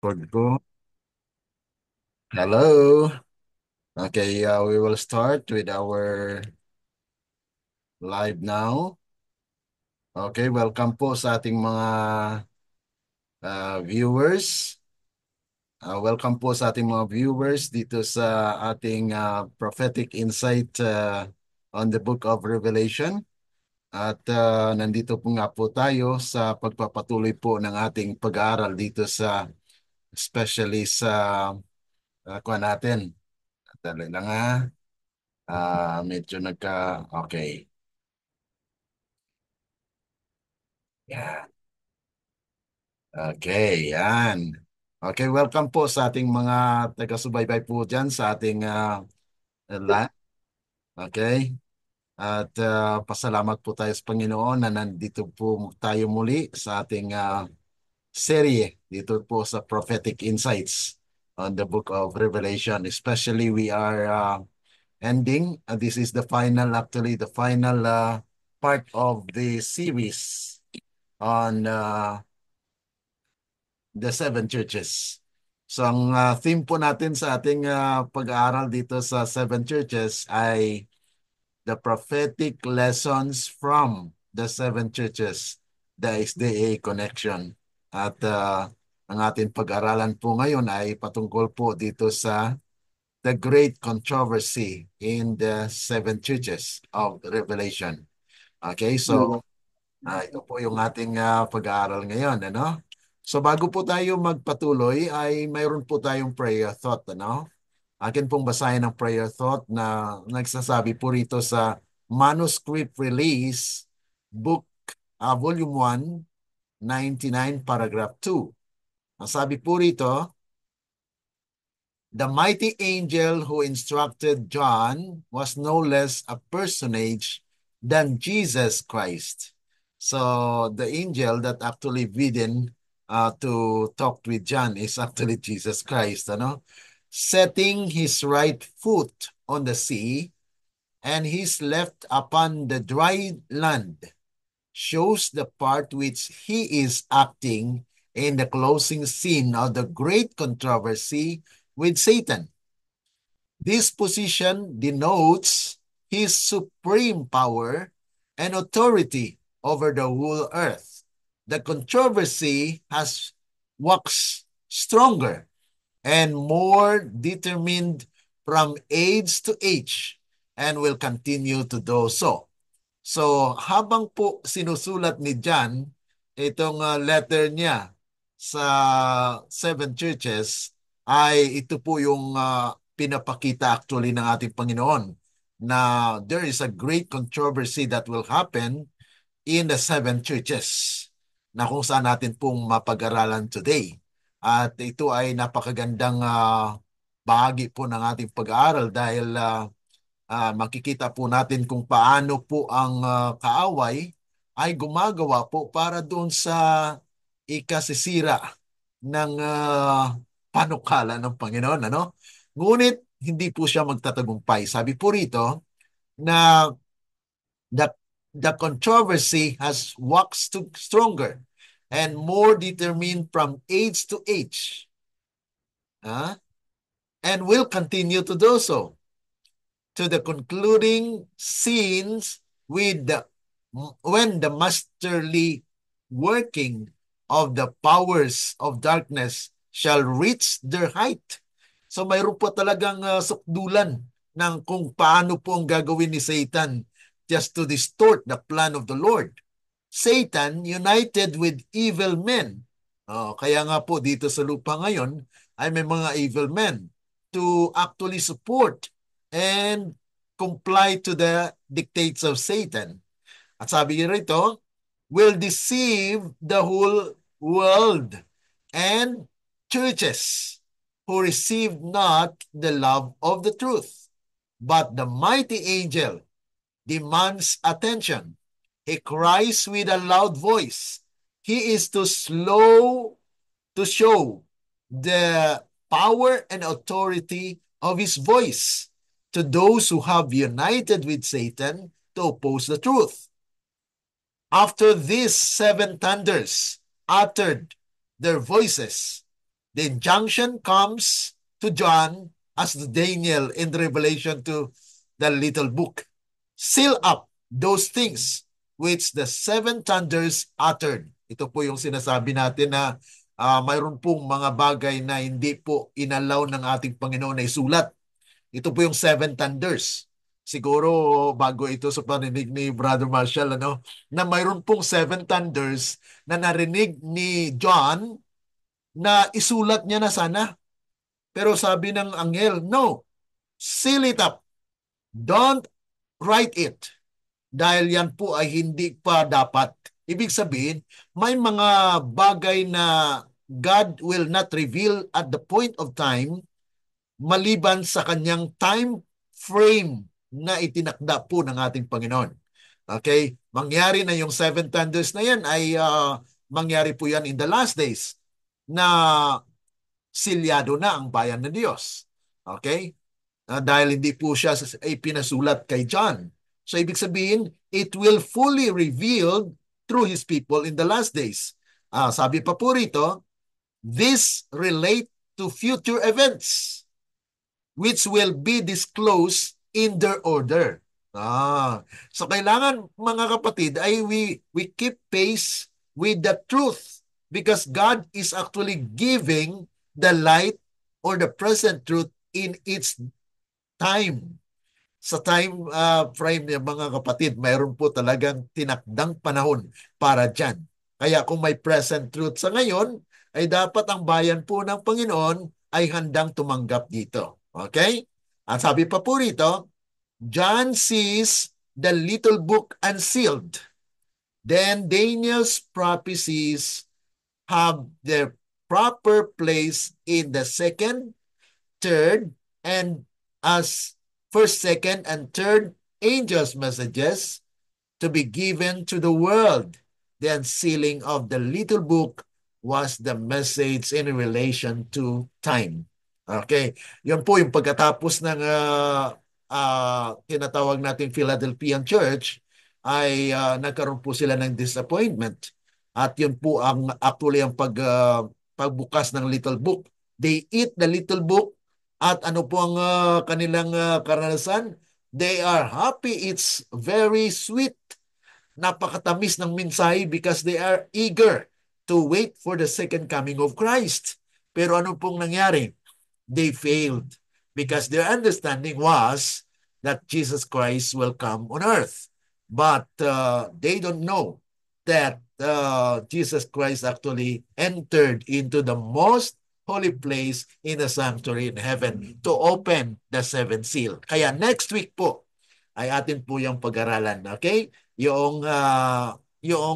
Record ko. Hello. Okay, we will start with our live now. Okay, welcome po sa ating mga viewers. Welcome po sa ating mga viewers dito sa ating prophetic insight on the book of Revelation. At nandito po nga po tayo sa pagpapatuloy po ng ating pag-aaral dito sa especially sa kuha natin. Dali lang ha. Medyo okay. Yan. Okay, yan. Okay, welcome po sa ating mga taga-subaybay po dyan sa ating live. Okay. At pasalamat po tayo sa Panginoon na nandito po tayo muli sa ating serye dito po sa Prophetic Insights on the Book of Revelation. Especially we are ending. This is actually the final part of the series on the seven churches. So ang theme po natin sa ating pag-aaral dito sa seven churches ay the prophetic lessons from the seven churches, the SDA connection. At ang ating pag-aralan po ngayon ay patungkol po dito sa the great controversy in the seven churches of Revelation. Okay, so ito po yung ating pag-aaral ngayon, ano? So bago po tayo magpatuloy ay mayroon po tayong prayer thought, ano? Akin pong basahin ang prayer thought na nagsasabi po rito sa Manuscript Release, Book, Volume 1, 99, Paragraph 2. Ang sabi po rito, the mighty angel who instructed John was no less a personage than Jesus Christ. So the angel that actually bidden to talk with John is actually Jesus Christ, ano? Setting his right foot on the sea and his left upon the dry land shows the part which he is acting in the closing scene of the great controversy with Satan. This position denotes his supreme power and authority over the whole earth. The controversy has waxed stronger and more determined from age to age and will continue to do so. So habang po sinusulat ni John itong letter niya sa seven churches, ay ito po yung pinapakita actually ng ating Panginoon na there is a great controversy that will happen in the seven churches na kung saan natin pong mapag-aralan today. At ito ay napakagandang bahagi po ng ating pag-aaral dahil makikita po natin kung paano po ang kaaway ay gumagawa po para doon sa ikasisira ng panukala ng Panginoon. Ano? Ngunit hindi po siya magtatagumpay. Sabi po rito na the, the controversy has waxed stronger and more determined from age to age, and will continue to do so to the concluding scenes with when the masterly working of the powers of darkness shall reach their height. So mayroon po talagang sukdulan ng kung paano po ang gagawin ni Satan just to distort the plan of the Lord. Satan united with evil men. Kaya nga po dito sa lupa ngayon ay may mga evil men to actually support and comply to the dictates of Satan. At sabi niya rito, will deceive the whole world and churches who receive not the love of the truth. But the mighty angel demands attention. He cries with a loud voice. He is too slow to show the power and authority of his voice to those who have united with Satan to oppose the truth. After these seven thunders uttered their voices, The injunction comes to John as to Daniel in Revelation to the little book. Seal up those things which the seven thunders uttered. Ito po yung sinasabi natin na mayroon pong mga bagay na hindi po inalaw ng ating Panginoon na isulat. Ito po yung seven thunders. Siguro bago ito sa paninig ni Brother Marshall, na mayroon pong seven thunders na narinig ni John na isulat niya na sana. Pero sabi ng anghel, no, seal it up. Don't write it. Dahil yan po ay hindi pa dapat. Ibig sabihin, may mga bagay na God will not reveal at the point of time maliban sa kanyang time frame na itinakda po ng ating Panginoon. Okay? Mangyari na yung seven thunders na yan ay mangyari po yan in the last days na silyado na ang bayan ng Diyos. Okay? Dahil hindi po siya ay pinasulat kay John. So ibig sabihin, it will fully revealed through His people in the last days. Sabi pa po rito, this relate to future events which will be disclosed in their order. So kailangan mga kapatid ay we keep pace with the truth because God is actually giving the light or the present truth in its time. Sa time frame niya mga kapatid, mayroon po talagang tinakdang panahon para dyan. Kaya kung may present truth sa ngayon, ay dapat ang bayan po ng Panginoon ay handang tumanggap dito. Okay? At sabi pa po rito, John sees the little book unsealed. Then Daniel's prophecies have their proper place in the second, third, and as first, second, and third angels' messages to be given to the world. The unsealing of the little book was the message in relation to time. Okay. Yun po yung pagkatapos ng tinatawag natin Philadelphian Church ay nagkaroon po sila ng disappointment. At yun po ang actually ang pagbukas ng little book. They eat the little book at ano po ang kanilang karanasan? They are happy. It's very sweet. Napakatamis ng mensahe because they are eager to wait for the second coming of Christ. Pero ano pong nangyari? They failed because their understanding was that Jesus Christ will come on earth. But they don't know that Jesus Christ actually entered into the most holy place in the sanctuary in heaven to open the seventh seal. Kaya next week po ay atin po yung pag-aralan. Okay? Yung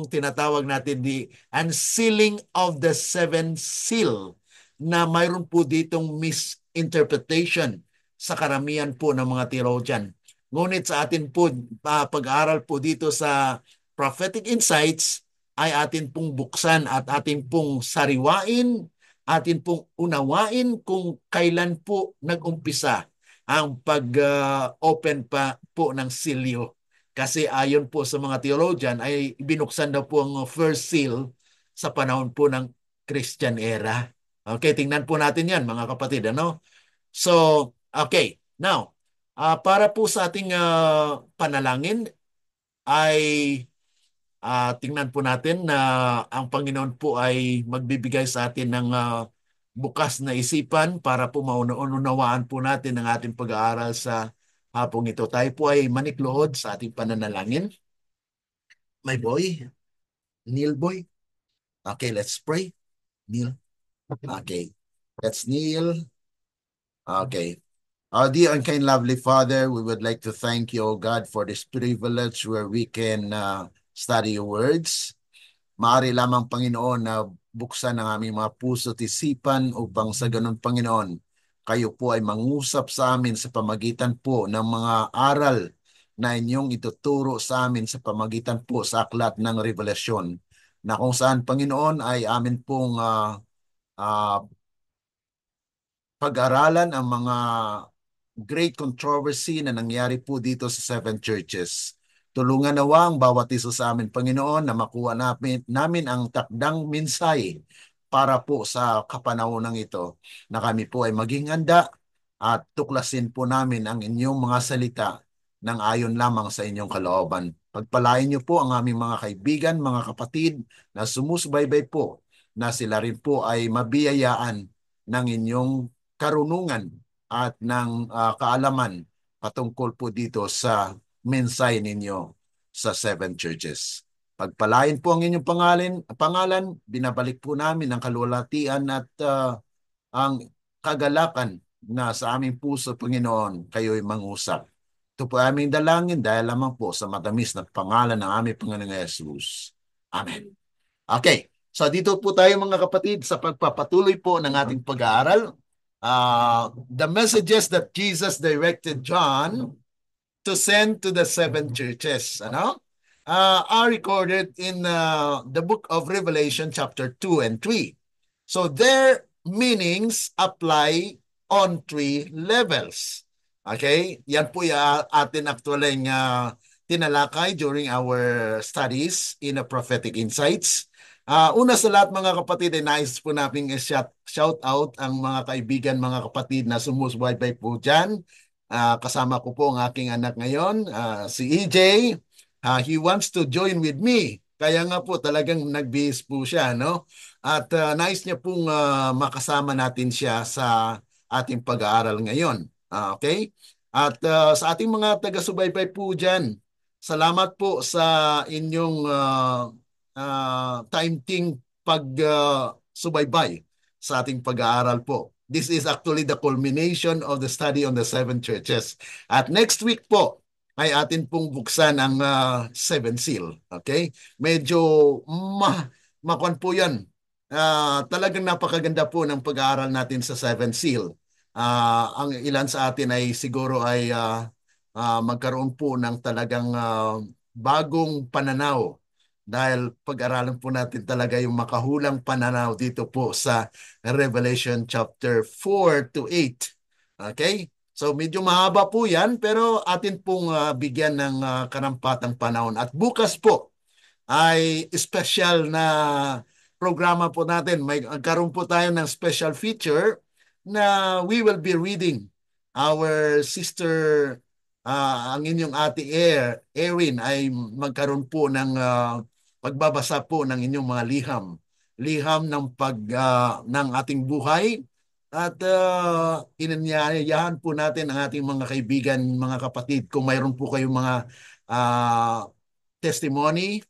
tinatawag natin the unsealing of the seventh seal na mayroon po ditong misinterpretation sa karamihan po ng mga theologian. Ngunit sa atin po, pag-aaral po dito sa prophetic insights ay atin pong buksan at atin pong sariwain, atin pong unawain kung kailan po nag-umpisa ang pag-open pa po ng silyo. Kasi ayon po sa mga theologian ay binuksan daw po ang first seal sa panahon po ng Christian era. Okay, tingnan po natin yan mga kapatid. So, okay. Now, para po sa ating panalangin ay tingnan po natin na ang Panginoon po ay magbibigay sa atin ng bukas na isipan para po maunawaan po natin ang ating pag-aaral sa hapong ito. Tayo po ay manikluhod sa ating pananalangin. My boy, Neil boy. Okay, let's pray. Neil. Okay, let's kneel. Okay. Our dear and kind lovely Father, we would like to thank you, O God, for this privilege where we can study your words. Maaari lamang, Panginoon, na buksan ang aming mga puso at isipan upang sa ganun, Panginoon, kayo po ay mangusap sa amin sa pamagitan po ng mga aral na inyong ituturo sa amin sa pamagitan po sa aklat ng Revelasyon, na kung saan, Panginoon, ay amin pong pag-aralan ang mga great controversy na nangyari po dito sa seven churches. Tulungan nawa ang bawat isa sa amin, Panginoon, na makuha namin ang takdang mensahe para po sa kapanahonang ito na kami po ay maging handa at tuklasin po namin ang inyong mga salita ng ayon lamang sa inyong kalooban. Pagpalain niyo po ang aming mga kaibigan, mga kapatid na sumusubaybay po na sila rin po ay mabiyayaan ng inyong karunungan at ng kaalaman patungkol po dito sa mensahe ninyo sa seven churches. Pagpalain po ang inyong pangalan, binabalik po namin ang kalwalatian at ang kagalakan na sa aming puso, Panginoon, kayo'y mangusap. Ito po aming dalangin dahil lamang po sa matamis na pangalan ng aming Panginoong Jesus. Amen. Okay, so dito po tayo mga kapatid sa pagpapatuloy po ng ating pag-aaral. The messages that Jesus directed John to send to the seven churches, are recorded in the book of Revelation chapter 2 and 3. So their meanings apply on three levels. Okay? Yan po yung atin actually tinalakay during our studies in a prophetic insights. Una sa lahat mga kapatid, ay nais po namin shout out ang mga kaibigan, mga kapatid na sumusubaybay po dyan. Kasama ko po ang aking anak ngayon, si EJ. He wants to join with me. Kaya nga po talagang nagbihis po siya, no? At nais niya pong makasama natin siya sa ating pag-aaral ngayon. Okay? At sa ating mga taga-subaybay po dyan, salamat po sa inyong time-ting pag-subaybay sa ating pag-aaral po. This is actually the culmination of the study on the seven churches. At next week po, ay atin pong buksan ang seven seal. Okay? Medyo makuan po yan. Talagang napakaganda po ng pag-aaral natin sa seven seal. Ang ilan sa atin ay siguro ay magkaroon po ng talagang bagong pananaw dahil pag-aralan po natin talaga yung makahulang pananaw dito po sa Revelation chapter 4 to 8. Okay? So medyo mahaba po yan pero atin pong bigyan ng karampatang panahon. At bukas po ay special na programa po natin. May karoon po tayo ng special feature na we will be reading our sister, ang inyong ate Erin ay magkaroon po ng pagbabasa po ng inyong mga liham ng ating buhay. At inanyayahan po natin ang ating mga kaibigan, mga kapatid, kung mayroon po kayong mga testimony,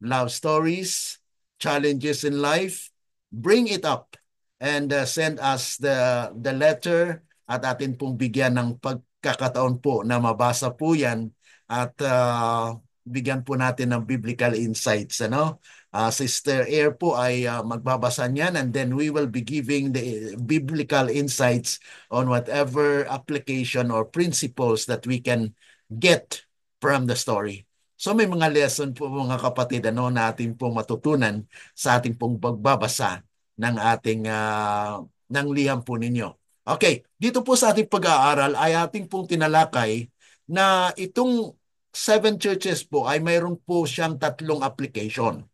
love stories, challenges in life, bring it up and send us the letter at atin pong bigyan ng pagkakataon po na mabasa po yan at bigyan po natin ng biblical insights. Sister Air po ay magbabasa niyan and then we will be giving the biblical insights on whatever application or principles that we can get from the story. So may mga lesson po mga kapatid na ating pong matutunan sa ating pong pagbabasa ng ating ng liham po ninyo. Okay, dito po sa ating pag-aaral ay ating pong tinalakay na itong seven churches po ay mayroon po siyang tatlong application.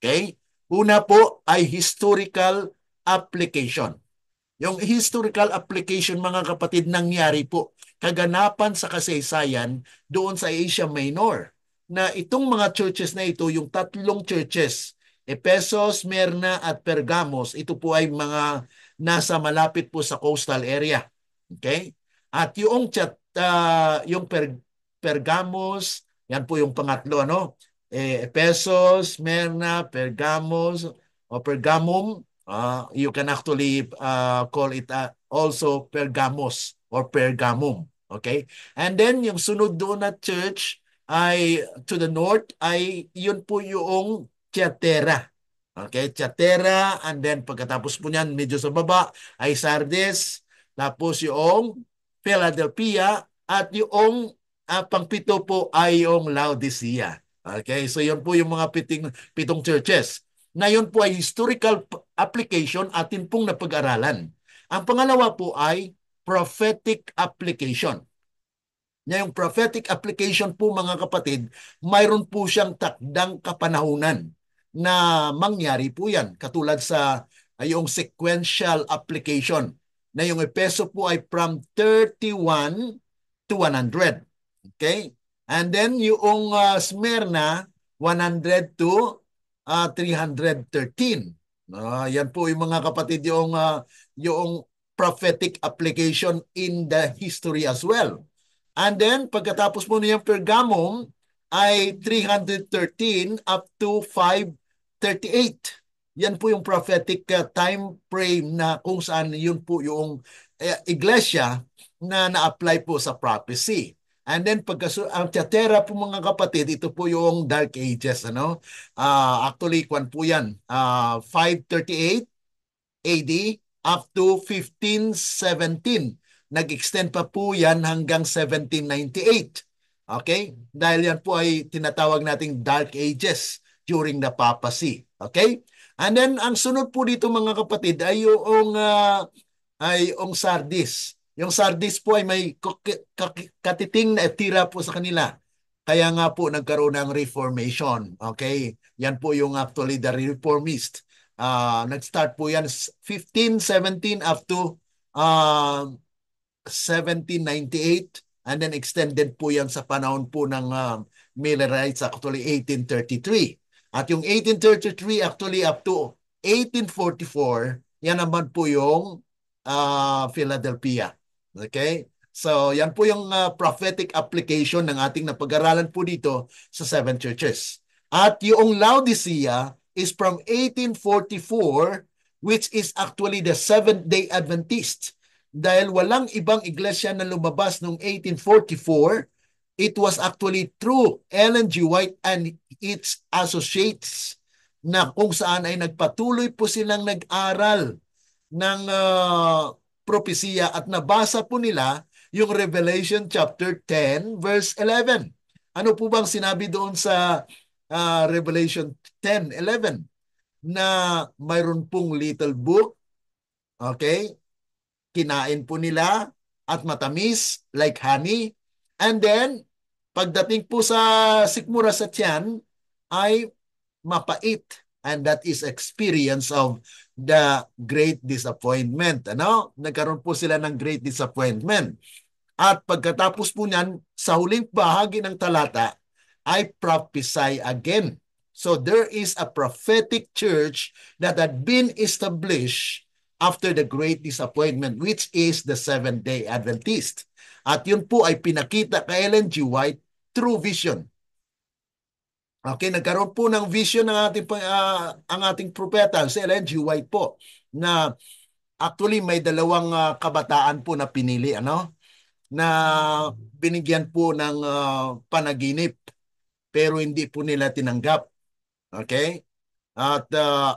Okay? Una po ay historical application. Yung historical application mga kapatid nangyari po kaganapan sa kasaysayan doon sa Asia Minor na itong mga churches na ito, yung tatlong churches, Ephesus, Smyrna at Pergamos, ito po ay mga nasa malapit po sa coastal area. Okay? At yung Pergamos, yan po yung pangatlo, Ephesus, Smyrna, Pergamos, o Pergamum, you can actually call it also Pergamos or Pergamum. Okay? And then yung sunod doon na church ay to the north ay yun po yung Thyatira. Okay, Thyatira, and then pagkatapos po niyan medyo sa baba ay Sardis, tapos yung Philadelphia at yung pangpito po ay yung Laodicea. Okay, so yun po yung mga pitong churches. Na yun po ay historical application atin pong napag-aralan. Ang pangalawa po ay prophetic application. Yung prophetic application po mga kapatid, mayroon po siyang takdang kapanahunan na mangyari po yan. Katulad sa ay yung sequential application na yung Efeso po ay from 31 to 100. Okay? And then yung Smyrna, 100 to 313. Yan po yung mga kapatid yung prophetic application in the history as well. And then pagkatapos mo niyang Pergamum ay 313 up to 538. Yan po yung prophetic time frame na kung saan yun po yung iglesia na na-apply po sa prophecy. And then ang Thyatira po mga kapatid, ito po yung Dark Ages, ano? Actually, kwan po yan. 538 AD up to 1517. Nag-extend pa po yan hanggang 1798. Okay? Dahil yan po ay tinatawag nating Dark Ages during the papacy. Okay? And then, ang sunod po dito mga kapatid ay yung Sardis. Yung Sardis po ay may katiting na tira po sa kanila. Kaya nga po nagkaroon ng Reformation. Okay? Yan po yung actually the Reformist. Nag-start po yan 1517 up to 1798 and then extended po yan sa panahon po ng Millerites, actually 1833. At yung 1833 actually up to 1844, yan naman po yung Philadelphia. Okay? So yan po yung prophetic application ng ating napag-aralan po dito sa seven churches. At yung Laodicea is from 1844, which is actually the Seventh-day Adventist. Dahil walang ibang iglesia na lumabas noong 1844, it was actually through Ellen G. White and its associates na kung saan ay nagpatuloy po silang nag-aral ng propesiya at nabasa po nila yung Revelation chapter 10 verse 11. Ano po bang sinabi doon sa Revelation 10:11? Na mayroon pong little book, okay? Kinain po nila at matamis like honey. And then, pagdating po sa sikmura sa tiyan, ay mapait. And that is experience of the great disappointment. Ano? Nagkaroon po sila ng great disappointment. At pagkatapos po niyan, sa huling bahagi ng talata, ay prophesy again. So there is a prophetic church that had been established after the great disappointment, which is the Seventh-day Adventist. At yun po ay pinakita kay Ellen G. White through vision. Okay, nagkaroon po ng vision ng ang ating propeta, si Ellen G. White po, na actually may dalawang kabataan po na pinili, ano? Na binigyan po ng panaginip pero hindi po nila tinanggap. Okay? At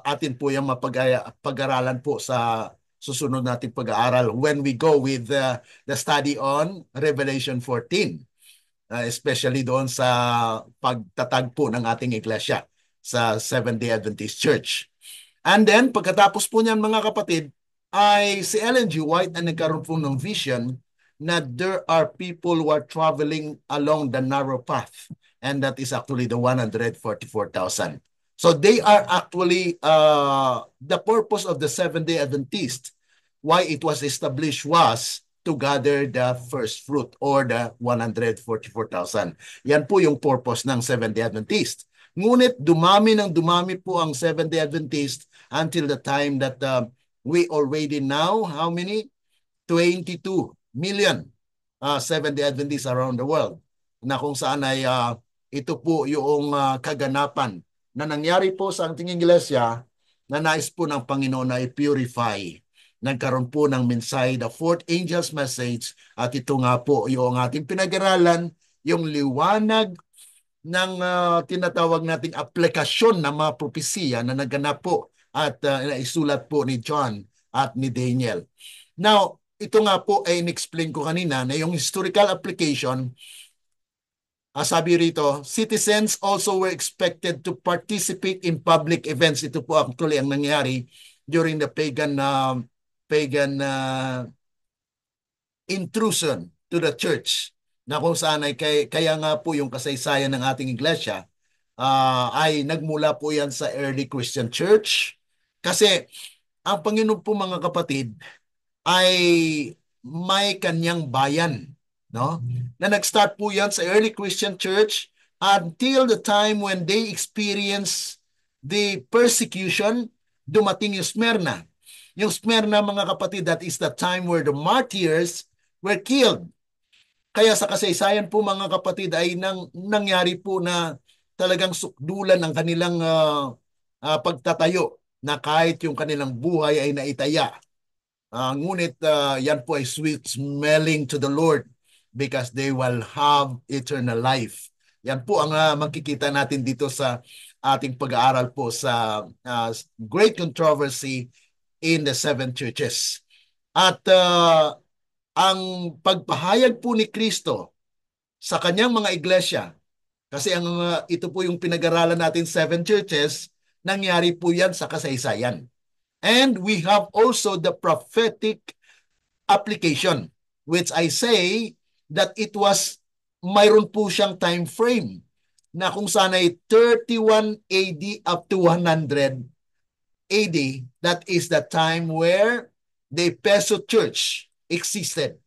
atin po yung mapag-aralan po sa susunod nating pag-aaral when we go with the study on Revelation 14. Especially doon sa pagtatag po ng ating iglesia sa Seventh-day Adventist Church. And then, pagkatapos po niyan mga kapatid, ay si Ellen G. White ay nagkaroon po ng vision na there are people who are traveling along the narrow path. And that is actually the 144,000. So they are actually, the purpose of the Seventh-day Adventist, why it was established was to gather the first fruit or the 144,000. Yan po yung purpose ng Seventh-day Adventist. Ngunit dumami po ang Seventh-day Adventist until the time that we already now, how many? 22 million Seventh-day Adventists around the world. Na kung saan ay ito po yung kaganapan na nangyari po sa ating iglesia na nais po ng Panginoon na i-purify. Nagkaroon po ng mensahe, the fourth angel's message, at ito nga po yung ating pinag-aralan, yung liwanag ng tinatawag nating aplikasyon ng mga propesiya na naganap po at naisulat po ni John at ni Daniel. Now, ito nga po ay in-explain ko kanina na yung historical application, sabi rito, citizens also were expected to participate in public events. Ito po actually ang nangyari during the pagan intrusion to the church, na kung saan ay kaya nga po yung kasaysayan ng ating iglesia ay nagmula po yan sa early Christian church. Kasi ang Panginoon po mga kapatid ay may kanyang bayan, no? Na nag-start po yan sa early Christian church until the time when they experience the persecution, dumating yung Smyrna. Yung Smyrna, mga kapatid, that is the time where the martyrs were killed. Kaya sa kasaysayan po mga kapatid ay nangyari po na talagang sukdulan ang kanilang pagtatayo na kahit yung kanilang buhay ay naitaya. Ngunit yan po ay sweet smelling to the Lord because they will have eternal life. Yan po ang makikita natin dito sa ating pag-aaral po sa Great Controversy in the Seven Churches. At ang pagpahayag po ni Kristo sa kanyang mga iglesia, kasi ito po yung pinag-aralan natin, Seven Churches, nangyari po yan sa kasaysayan. And we have also the prophetic application, which I say that it was, mayroon po siyang time frame na kung saan ay 31 AD up to 100 AD, that is the time where the Ephesus Church existed.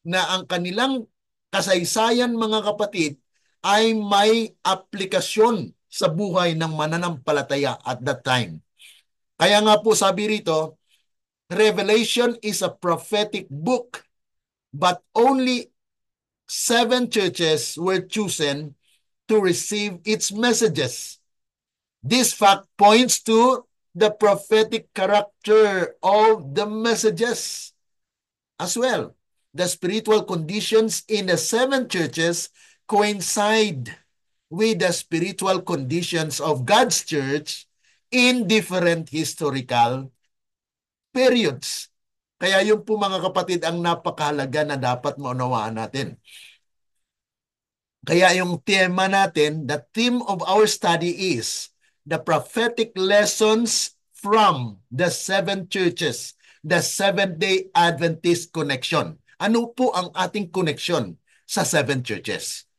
Na ang kanilang kasaysayan mga kapatid ay may aplikasyon sa buhay ng mananampalataya at that time. Kaya nga po sabi rito, Revelation is a prophetic book, but only 7 churches were chosen to receive its messages. This fact points to the prophetic character of the messages as well. The spiritual conditions in the 7 churches coincide with the spiritual conditions of God's church in different historical periods. Kaya yun po mga kapatid ang napakahalaga na dapat maunawaan natin. Kaya yung tema natin, the theme of our study is the prophetic lessons from the 7 churches, the Seventh-day Adventist connection. Ano po ang ating connection sa 7 churches?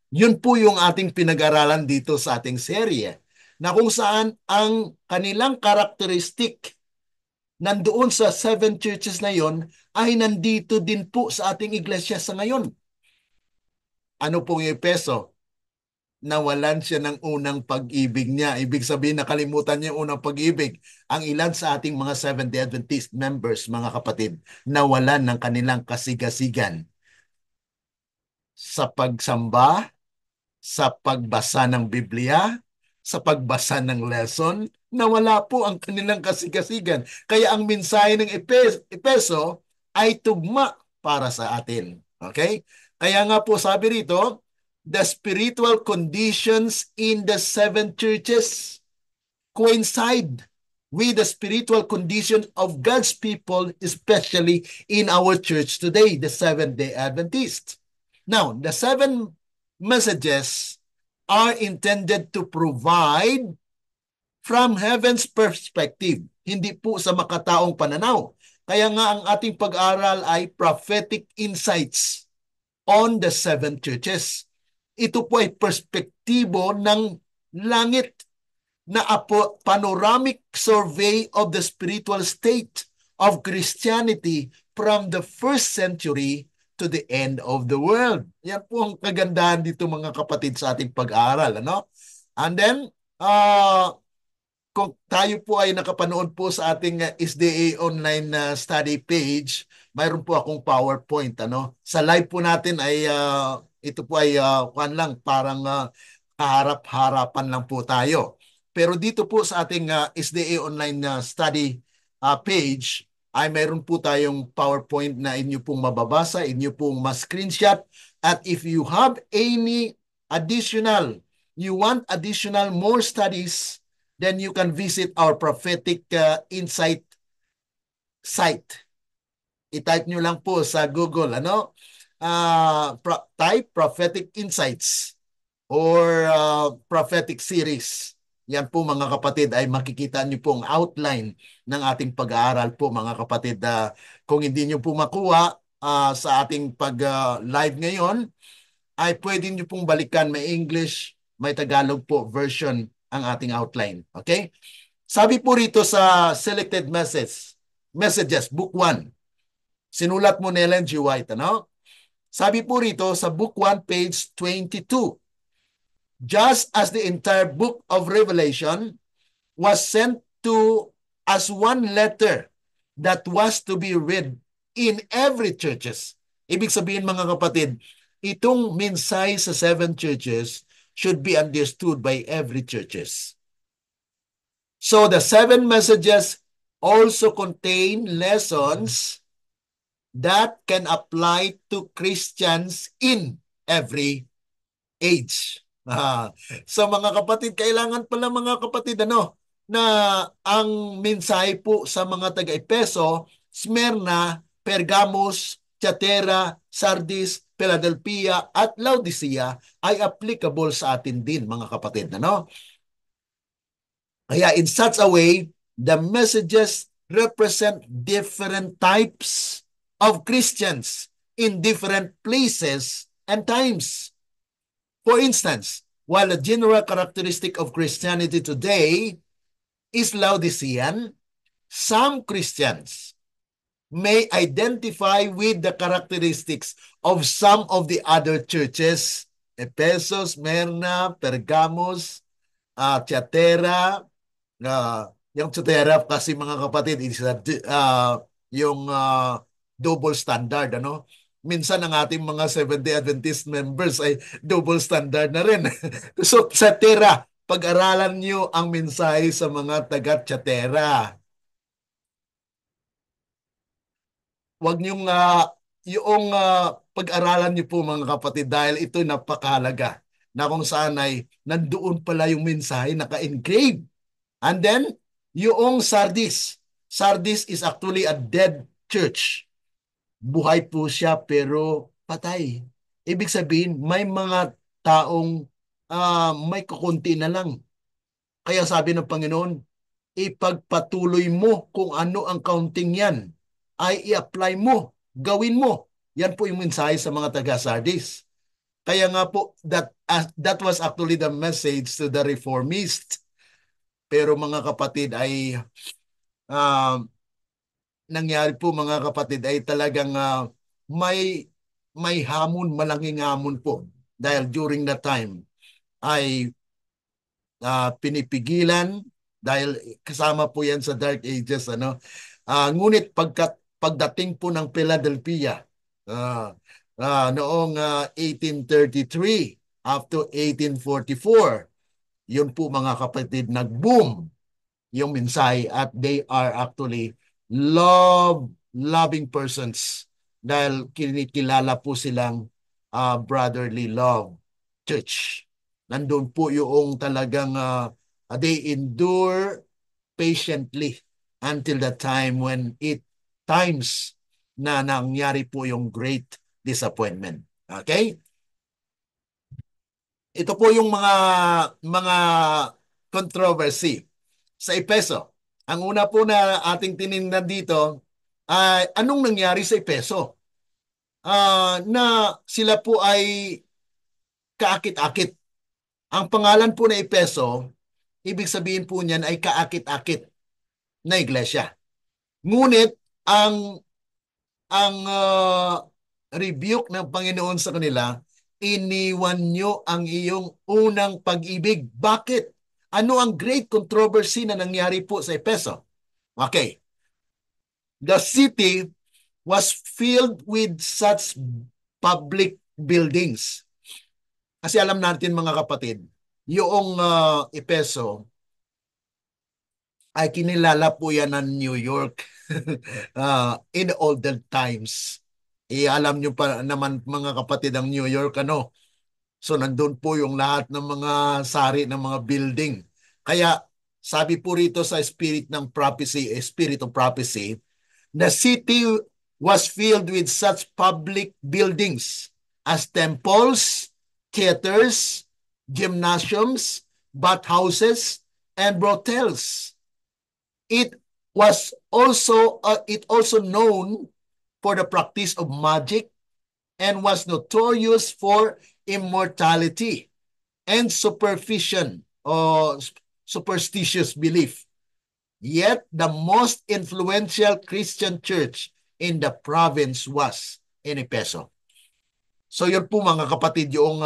Yun po yung ating pinag-aralan dito sa ating serye, na kung saan ang kanilang karakteristik nandoon sa 7 churches na yon ay nandito din po sa ating iglesia sa ngayon. Ano pong yung Efeso? Nawalan siya ng unang pag-ibig niya. Ibig sabihin, nakalimutan niya yung unang pag-ibig. Ang ilan sa ating mga Seventh-day Adventist members, mga kapatid, nawalan ng kanilang kasigasigan sa pagsamba, sa pagbasa ng Biblia, sa pagbasa ng lesson, nawala po ang kanilang kasigasigan. Kaya ang mensahe ng Epeso ay tugma para sa atin. Okay? Kaya nga po sabi rito, the spiritual conditions in the 7 churches coincide with the spiritual condition of God's people, especially in our church today, the Seventh-day Adventist. Now, the 7 messages are intended to provide from heaven's perspective, hindi po sa makataong pananaw. Kaya nga ang ating pag-aral ay prophetic insights on the 7 churches. Ito po ay perspektibo ng langit na panoramic survey of the spiritual state of Christianity from the first century to the end of the world. Yan po ang kagandahan dito mga kapatid sa ating pag-aaral. Ano? And then, kung tayo po ay nakapanood po sa ating SDA online study page, mayroon po akong PowerPoint. Ano? Sa live po natin ay ito po ay lang, parang kaharap-harapan lang po tayo. Pero dito po sa ating SDA online study page, ay mayroon po tayong PowerPoint na inyo pong mababasa, inyo pong ma-screenshot. At if you have any additional, you want additional more studies, then you can visit our prophetic insight site. I-type nyo lang po sa Google, ano? Type prophetic insights or prophetic series. Yan po mga kapatid ay makikita nyo pong outline ng ating pag-aaral po mga kapatid. Kung hindi nyo po makuha sa ating pag-live ngayon, ay pwede nyo pong balikan. May English, may Tagalog po version ang ating outline. Okay? Sabi po rito sa Selected Messages, Book 1. Sinulat mo ni Ellen G. White, ano? Sabi po rito sa Book 1, page 22. Just as the entire book of Revelation was sent to as one letter that was to be read in every churches. Ibig sabihin mga kapatid, itong mensahe sa 7 churches should be understood by every churches. So the 7 messages also contain lessons that can apply to Christians in every age. So mga kapatid, kailangan pala mga kapatid na ang mensahe po sa mga taga-Epeso, Smyrna, Pergamos, Thyatira, Sardis, Philadelphia at Laodicea ay applicable sa atin din mga kapatid. Kaya in such a way, the messages represent different types of Christians in different places and times. For instance, while a general characteristic of Christianity today is Laodicean, some Christians may identify with the characteristics of some of the other churches, Ephesus, Smyrna, Pergamos, Thyatira. Yung Thyatira kasi mga kapatid, is yung double standard, minsan ang ating mga Seventh-day Adventist members ay double standard na rin. So, Thyatira, pag-aralan nyo ang mensahe sa mga taga-Thyatira. Huwag niyong yung pag-aralan niyo po mga kapatid dahil ito napakahalaga na kung saan ay nandoon pala yung mensahe naka-engrave. And then, yung Sardis. Sardis is actually a dead church. Buhay po siya pero patay. Ibig sabihin, may mga taong may kukunti na lang. Kaya sabi ng Panginoon, ipagpatuloy mo kung ano ang counting yan. Ay i-apply mo, gawin mo. Yan po yung mensahe sa mga taga-Sardis. Kaya nga po, that was actually the message to the reformist. Pero mga kapatid ay nangyari po mga kapatid ay talagang may hamon, malaking hamon po. Dahil during that time ay pinipigilan dahil kasama po yan sa Dark Ages. Ngunit pagdating po ng Philadelphia noong 1833 up to 1844, yun po mga kapatid, nag-boom yung mensahe at they are actually loving persons dahil kinikilala po silang brotherly love church. Nandun po yung talagang they endure patiently until the time when times na nangyari po yung great disappointment. Okay? Ito po yung mga controversy sa Efeso. Ang una po na ating tinignan dito ay anong nangyari sa Efeso? Na sila po ay kaakit-akit. Ang pangalan po na Efeso, ibig sabihin po niyan ay kaakit-akit na iglesia. Ngunit ang rebuke ng Panginoon sa kanila, iniwan nyo ang iyong unang pag-ibig. Bakit? Ano ang great controversy na nangyari po sa Efeso? Okay. The city was filled with such public buildings. Kasi alam natin mga kapatid, yung Efeso ay kinilala po yan ng New York in the olden times. Alam nyo pa naman mga kapatid ang New York So nandun po yung lahat ng mga sari ng mga building. Kaya sabi po rito sa spirit of prophecy, the city was filled with such public buildings as temples, theaters, gymnasiums, bathhouses, and brothels. It also known for the practice of magic and was notorious for immortality and superstition or superstitious belief. Yet the most influential Christian church in the province was in Efeso. So yun po mga kapatid yung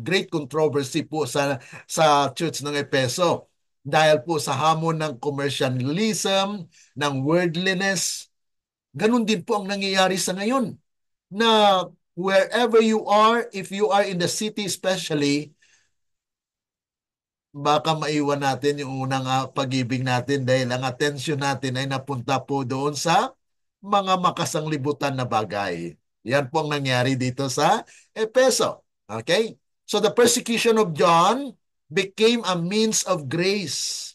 great controversy po sa church ng Efeso dahil po sa hamon ng commercialism, ng worldliness. Ganun din po ang nangyayari sa ngayon na wherever you are, if you are in the city especially, baka maiwan natin yung unang pag-ibig natin dahil ang atensyon natin ay napunta po doon sa mga makasanglibutan na bagay. Yan po ang nangyari dito sa Efeso. Okay? So the persecution of John became a means of grace,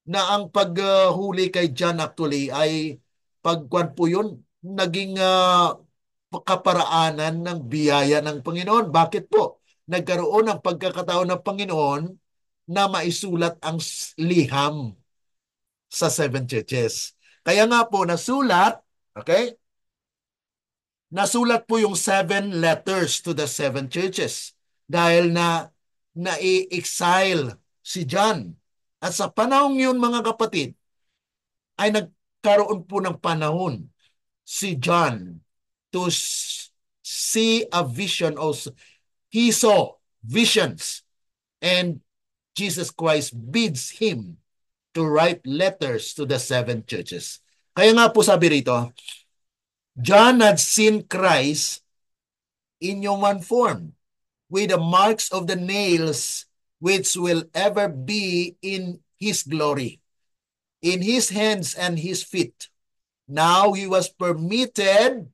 na ang paghuli kay John actually ay pagkuan po yun, naging kaparaanan ng biyaya ng Panginoon. Bakit po? Nagkaroon ng pagkakataon ng Panginoon na maisulat ang liham sa seven churches. Kaya nga po nasulat, okay? Nasulat po yung 7 letters to the 7 churches dahil na-exile si John. At sa panahon yun mga kapatid, ay nagkaroon po ng panahon si John to see a vision also. He saw visions and Jesus Christ bids him to write letters to the 7 churches. Kaya nga po sabi rito, John had seen Christ in human form with the marks of the nails which will ever be in his glory, in his hands and his feet. Now he was permitted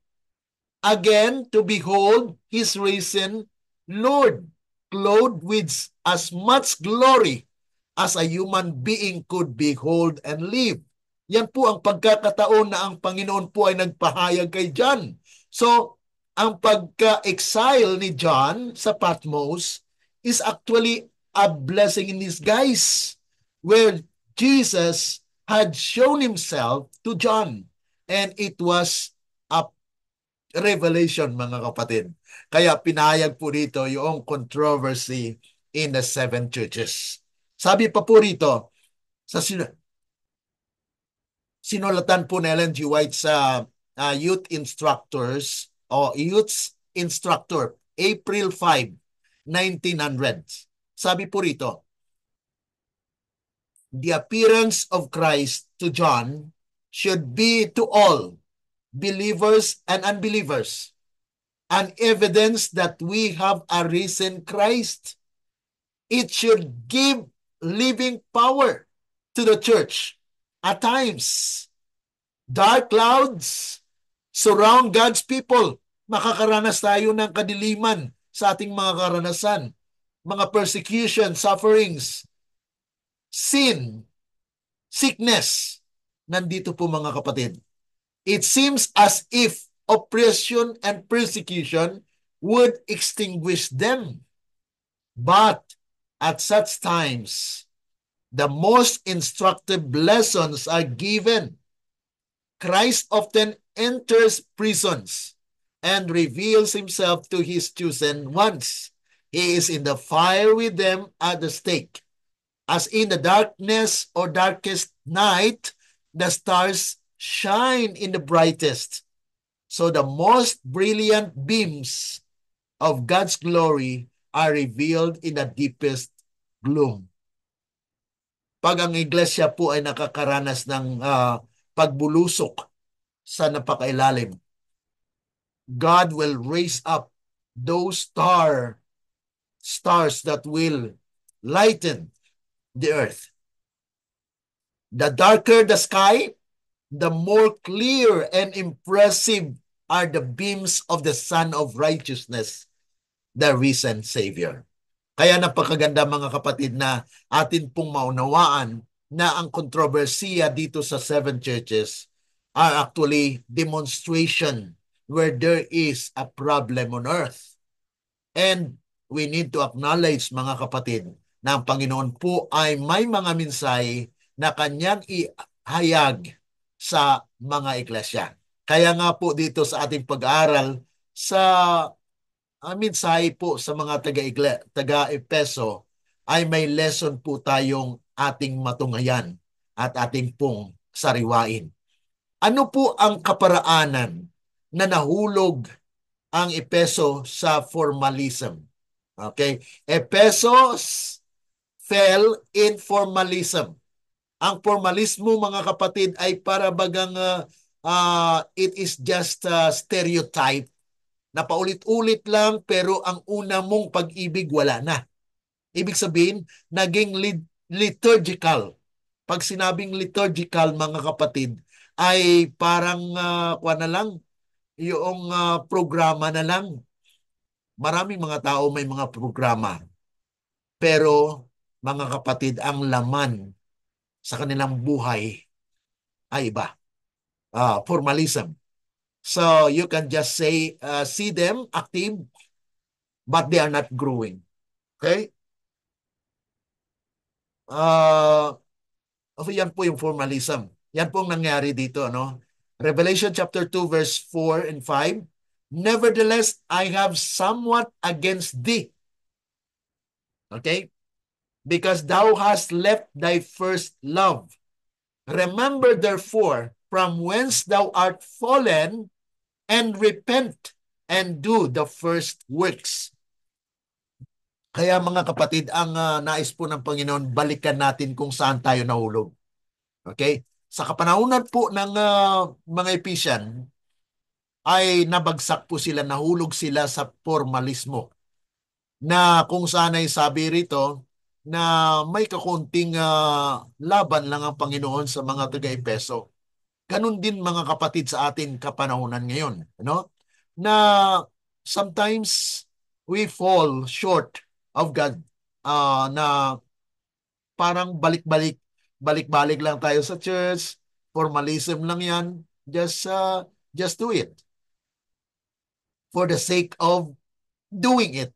again to behold his risen Lord, clothed with as much glory as a human being could behold and live. Yan po ang pagkakataon na ang Panginoon po ay nagpahayag kay John. So, ang pagka-exile ni John sa Patmos is actually a blessing in disguise where Jesus had shown himself to John. And it was a revelation, mga kapatid. Kaya pinahayag po dito yung controversy in the 7 churches. Sabi pa po rito, sa sinulatan po ni Ellen G. White sa Youth Instructors o Youth Instructor, April 5, 1900. Sabi po rito, the appearance of Christ to John should be to all, believers and unbelievers, an evidence that we have a risen Christ. It should give living power to the church. At times, dark clouds surround God's people. Makakaranas tayo ng kadiliman sa ating mga karanasan, mga persecution, sufferings, sin, sickness. Nandito po mga kapatid. It seems as if oppression and persecution would extinguish them. But at such times, the most instructive lessons are given. Christ often enters prisons and reveals himself to his chosen ones. He is in the fire with them at the stake. As in the darkness or darkest night, the stars shine in the brightest. So the most brilliant beams of God's glory are revealed in the deepest gloom. Pag ang iglesia po ay nakakaranas ng pagbulusok sa napakailalim, God will raise up those stars that will lighten the earth. The darker the sky, the more clear and impressive are the beams of the Son of Righteousness, the risen Savior. Kaya napakaganda mga kapatid na atin pong maunawaan na ang kontrobersiya dito sa 7 churches are actually demonstration where there is a problem on earth. And we need to acknowledge mga kapatid na ang Panginoon po ay may mga mensahe na kanyang ihayag sa mga iglesia. Kaya nga po dito sa ating pag-aaral sa mensahe po sa mga taga-Efeso ay may lesson po tayong ating matungayan. at ating pong sariwain. Ano po ang kaparaanan na nahulog ang Efeso sa formalism? Okay? Ephesus fell in formalism. Ang formalismo, mga kapatid, ay para bagang it is just a stereotype na paulit-ulit lang pero ang una mong pag-ibig wala na. Ibig sabihin, naging liturgical. Pag sinabing liturgical, mga kapatid, ay parang kuha na lang, yung programa na lang. Maraming mga tao may mga programa. Pero, mga kapatid, ang laman sa kanilang buhay ay iba. Formalism. So, you can just say, see them active, but they are not growing. Okay? Yan po yung formalism. Yan po ang nangyari dito, no? Revelation chapter 2 verse 4 and 5. Nevertheless, I have somewhat against thee. Okay? Because thou hast left thy first love. Remember therefore from whence thou art fallen, and repent and do the first works. Kaya mga kapatid, ang nais po ng Panginoon, balikan natin kung saan tayo nahulog. Okay? Sa kapanahunan po ng mga Ephesian, ay nabagsak po sila, nahulog sila sa formalismo. Na kung saan ay sabi rito, na may kakunting laban lang ang Panginoon sa mga taga-Epeso. Ganun din mga kapatid sa atin kapanahunan ngayon. No? Na sometimes we fall short of God. Na parang balik-balik lang tayo sa church, formalism lang yan, just do it for the sake of doing it,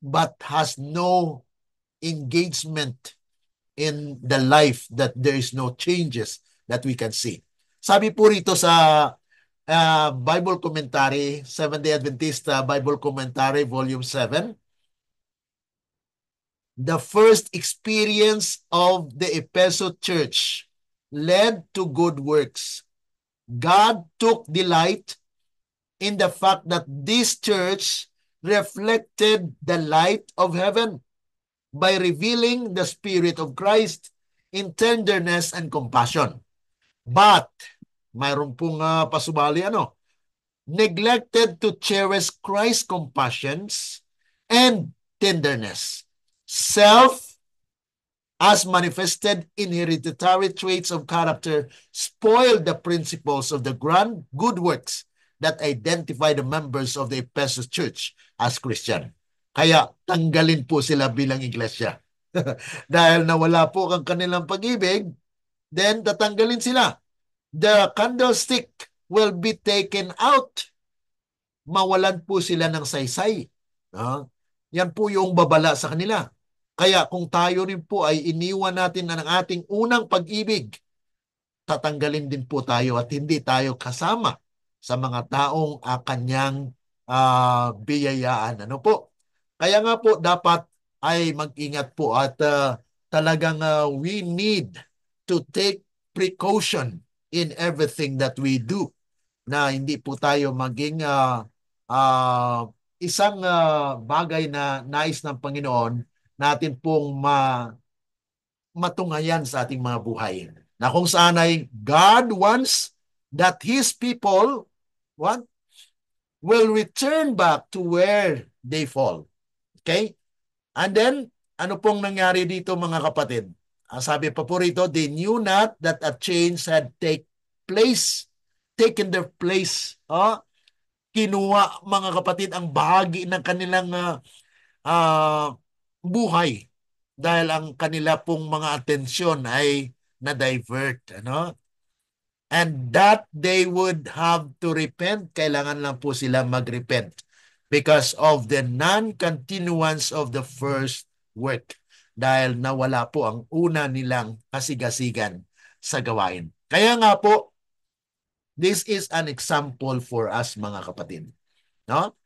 but has no engagement in the life, that there is no changes that we can see. Sabi po rito sa Bible Commentary, Seventh-day Adventist Bible Commentary, Volume 7, the first experience of the Ephesus church led to good works. God took delight in the fact that this church reflected the light of heaven by revealing the Spirit of Christ in tenderness and compassion. But, mayroon pong pasubali, neglected to cherish Christ's compassions and tenderness. Self, as manifested in hereditary traits of character, spoiled the principles of the grand good works that identify the members of the Ephesus church as Christian. Kaya tanggalin po sila bilang iglesia. Dahil nawala po ang kanilang pag-ibig, then tatanggalin sila. The candlestick will be taken out. Mawalan po sila ng saysay. Yan po yung babala sa kanila. Kaya kung tayo rin po ay iniwan natin ang ating unang pag-ibig, tatanggalin din po tayo at hindi tayo kasama sa mga taong kanyang biyayaan. Ano po? Kaya nga po dapat ay mag-ingat po at talagang we need to take precaution in everything that we do, na hindi po tayo maging isang bagay na nais ng Panginoon natin pong matungayan sa ating mga buhay. Na kung saan ay God wants that His people will return back to where they fall. Okay? And then, ano pong nangyari dito mga kapatid? Sabi pa po rito, they knew not that a change had taken their place. Kinuha mga kapatid ang bahagi ng kanilang buhay dahil ang kanila pong mga atensyon ay na-divert. And that they would have to repent, kailangan lang po sila mag-repent because of the non-continuance of the first work. Dahil nawala po ang una nilang kasigasigan sa gawain. Kaya nga po, this is an example for us mga kapatid. No?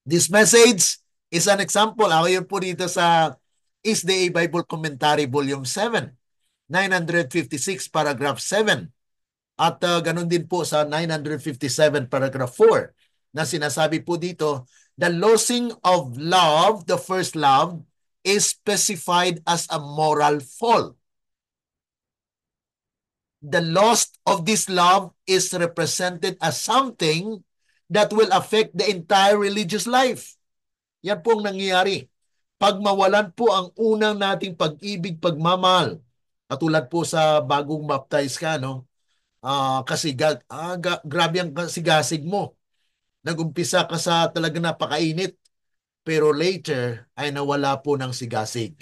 This message is an example. Ako yun po dito sa Is the Bible Commentary Volume 7. 956 paragraph 7. At ganun din po sa 957 paragraph 4 na sinasabi po dito, the losing of love, the first love, is specified as a moral fall. The loss of this love is represented as something that will affect the entire religious life. Yan po ang nangyayari. Pag mawalan po ang unang nating pag-ibig, pagmamahal, katulad po sa bagong baptize ka, no? Kasi grabe ang kasigasig mo. Nag-umpisa ka sa talaga napakainit, pero later ay nawala po ng sigasig.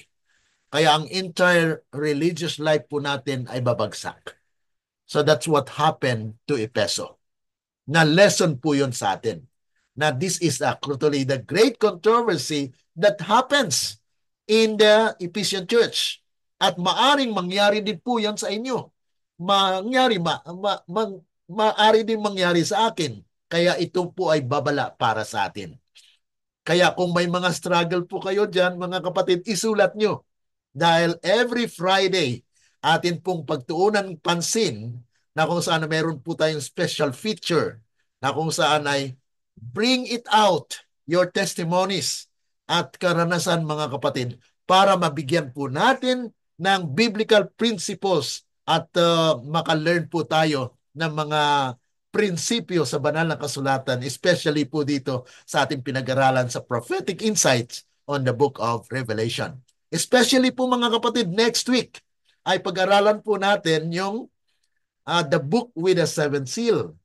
Kaya ang entire religious life po natin ay babagsak. So that's what happened to Efeso. Na lesson po yun sa atin. Na this is actually the great controversy that happens in the Ephesian church. At maaring mangyari din po yan sa inyo. Maari din mangyari sa akin. Kaya ito po ay babala para sa atin. Kaya kung may mga struggle po kayo dyan, mga kapatid, isulat nyo. Dahil every Friday, atin pong pagtuunan pansin na kung saan meron po tayong special feature na kung saan ay bring it out, your testimonies at karanasan mga kapatid para mabigyan po natin ng biblical principles at maka-learn po tayo ng mga prinsipyo sa banal na kasulatan, especially po dito sa ating pinag-aralan sa prophetic insights on the book of Revelation. Especially po mga kapatid, next week ay pag-aralan po natin yung the book with the seven seal.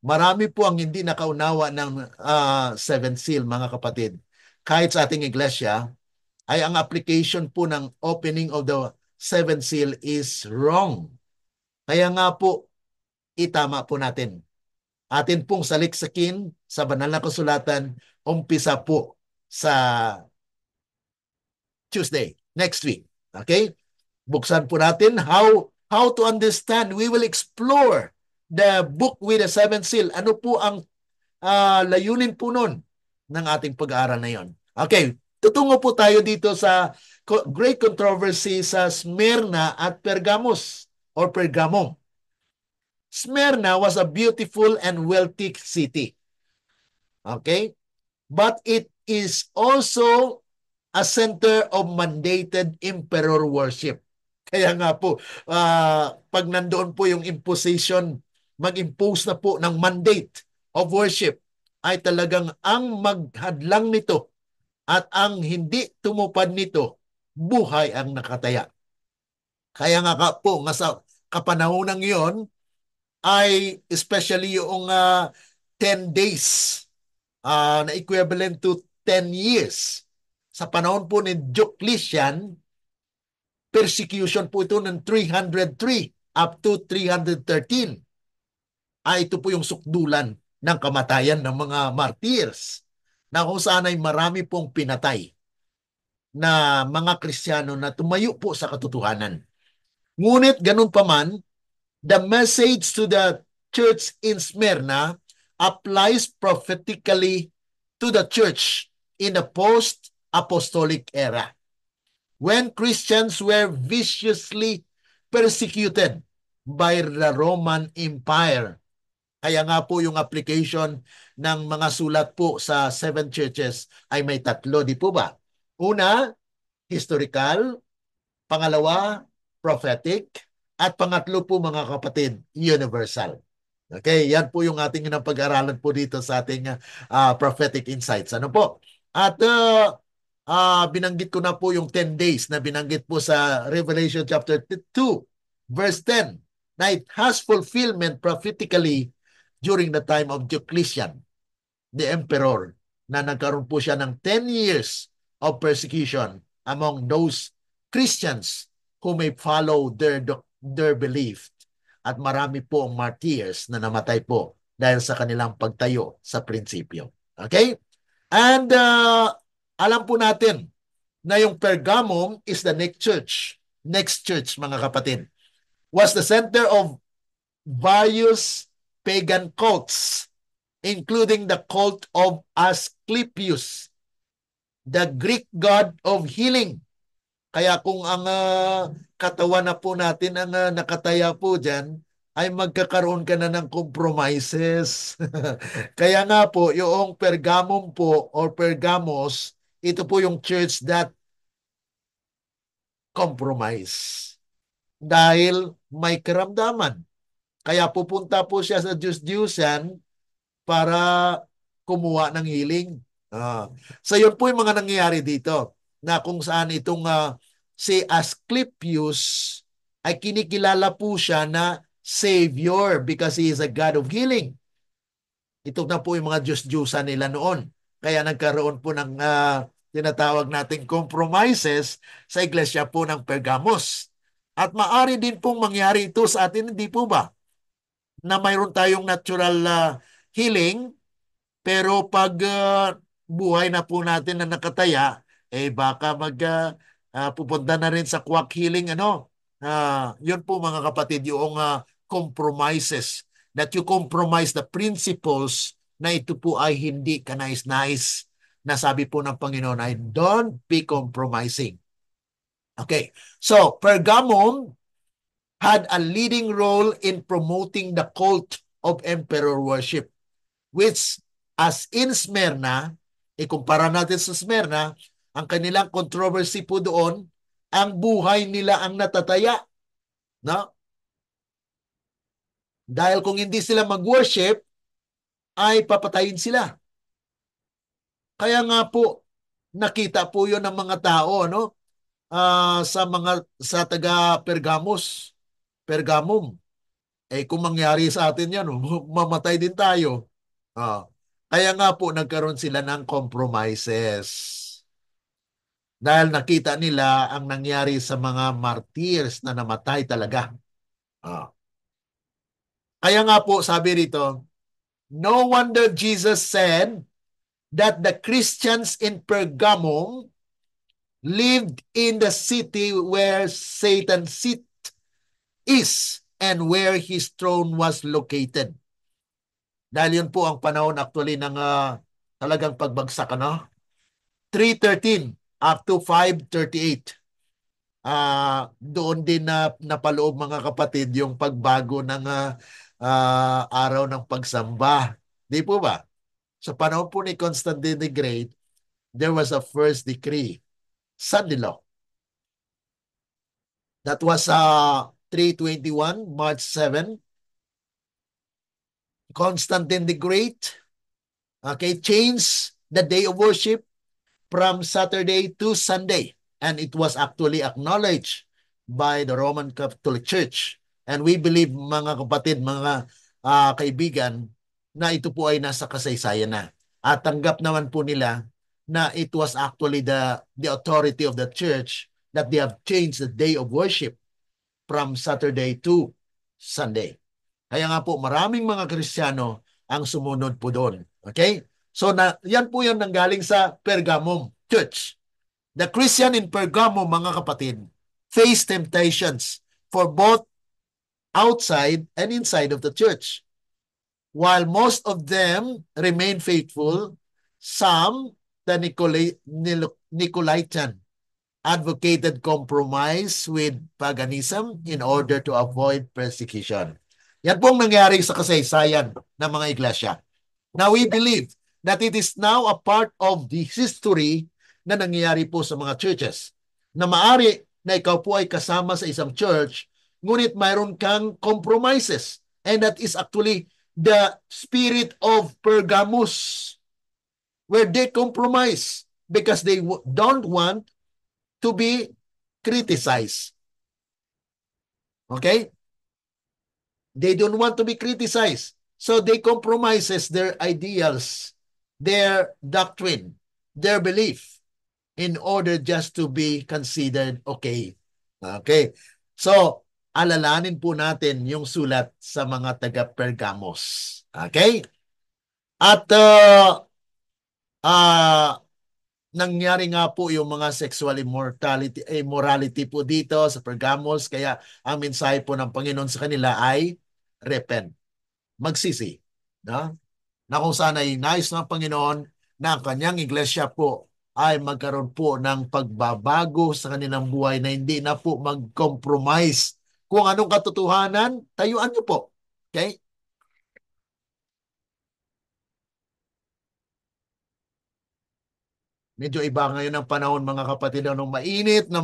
Marami po ang hindi nakaunawa ng seven seal, mga kapatid. Kahit sa ating iglesia, ay ang application po ng opening of the seven seal is wrong. Kaya nga po, itama po natin. Atin pong saliksakin sa banal na kasulatan, umpisa po sa Tuesday, next week. Okay? Buksan po natin how to understand. We will explore the book with the seven seal. Ano po ang layunin po nun ng ating pag-aaral na yon. Okay, tutungo po tayo dito sa great controversy sa Smyrna at Pergamos or Pergamum. Smyrna was a beautiful and wealthy city. Okay? But it is also a center of mandated emperor worship. Kaya nga po, pag nandoon po yung imposition, mag-impose na po ng mandate of worship, ay talagang ang maghadlang nito at ang hindi tumupad nito, buhay ang nakataya. Kaya nga po, nga sa kapanahonang yon, ay especially yung 10 days na equivalent to 10 years. Sa panahon po ni Diocletian, persecution po ito ng 303 up to 313. Ito po yung sukdulan ng kamatayan ng mga martyrs na kung saan ay marami pong pinatay na mga Kristiyano na tumayo po sa katotohanan. Ngunit ganun pa man, the message to the church in Smyrna applies prophetically to the church in the post-apostolic era, when Christians were viciously persecuted by the Roman Empire. Kaya nga po yung application ng mga sulat po sa seven churches ay may tatlo, di po ba? Una, historical. Pangalawa, prophetic. At pangatlo po mga kapatid, universal. Okay, yan po yung ating pag-aralan po dito sa ating prophetic insights. Ano po? At binanggit ko na po yung 10 days na binanggit po sa Revelation chapter 2, verse 10, na it has fulfillment prophetically during the time of Diocletian, the emperor, na nagkaroon po siya ng 10 years of persecution among those Christians who may follow their belief. At marami po ang martyrs na namatay po dahil sa kanilang pagtayo sa prinsipyo. Okay? And alam po natin na yung Pergamum is the next church, mga kapatid, was the center of various pagan cults, including the cult of Asclepius, the Greek god of healing, Kaya kung ang katawan na po natin ang nakataya po dyan, ay magkakaroon ka na ng compromises. Kaya nga po, yung Pergamum po or Pergamos, ito po yung church that compromise. Dahil may karamdaman. Kaya pupunta po siya sa Diyos-Diyosan para kumuha ng healing. So yun po yung mga nangyayari dito na kung saan itong si Asclepius ay kinikilala po siya na Savior because He is a God of healing. Ito na po yung mga Diyos-Diyusan nila noon. Kaya nagkaroon po ng tinatawag nating compromises sa iglesia po ng Pergamos. At maari din pong mangyari ito sa atin, hindi po ba? Na mayroon tayong natural healing, pero pag buhay na po natin na nakataya, baka pupunta na rin sa quack healing, ano? Yun po mga kapatid, yung compromises. That you compromise the principles na ito po ay hindi kanais-nais na sabi po ng Panginoon ay don't be compromising. Okay. So, Pergamum had a leading role in promoting the cult of emperor worship, which as in Smyrna, ikumpara natin sa Smyrna, ang kanilang controversy po doon, ang buhay nila ang natataya. No? Dahil kung hindi sila mag-worship, ay papatayin sila. Kaya nga po, nakita po yon ng mga tao, no? Sa taga Pergamum. Kung mangyari sa atin yan, mamatay din tayo. Ah, Kaya nga po nagkaroon sila ng compromises. Dahil nakita nila ang nangyari sa mga martyrs na namatay talaga. Ah. Kaya nga po sabi rito, no wonder Jesus said that the Christians in Pergamum lived in the city where Satan's seat is and where his throne was located. Dahil yun po ang panahon actually ng talagang pagbagsak, ano? 3:13 up to 5:38. Doon din na napaloob mga kapatid yung pagbago ng araw ng pagsamba. Di po ba? Sa panahon po ni Constantine the Great, there was a first decree, Sunday law. That was 321, March 7. Constantine the Great, changed the day of worship from Saturday to Sunday. And it was actually acknowledged by the Roman Catholic Church. And we believe, mga kapatid, mga kaibigan, na ito po ay nasa kasaysayan na. At tanggap naman po nila na it was actually the authority of the church that they have changed the day of worship from Saturday to Sunday. Kaya nga po, maraming mga Kristiyano ang sumunod po doon. Okay? So, yan po yung nanggaling sa Pergamum Church. The Christian in Pergamum, mga kapatid, face temptations for both outside and inside of the church. While most of them remain faithful, some, the Nicolaitan, advocated compromise with paganism in order to avoid persecution. Yan pong nangyari sa kasaysayan ng mga iglesia. Now we believe that it is now a part of the history na nangyayari po sa mga churches. Na maari na ikaw po ay kasama sa isang church, ngunit mayroon kang compromises. And that is actually the spirit of Pergamus, where they compromise because they don't want to be criticized. Okay? They don't want to be criticized. So they compromises their ideals, their doctrine, their belief in order just to be considered okay. Okay. So, alalanin po natin yung sulat sa mga taga-Pergamos. Okay? At nangyari nga po yung mga sexual immorality po dito sa Pergamos, kaya ang mensahe po ng Panginoon sa kanila ay repent, magsisi. No? Na kung saan ay nais ng Panginoon na ang kanyang iglesia po ay magkaroon po ng pagbabago sa kanilang buhay na hindi na po mag-compromise. Kung anong katotohanan, tayuan niyo po. Okay? Medyo iba ngayon ang panahon mga kapatid, nung mainit na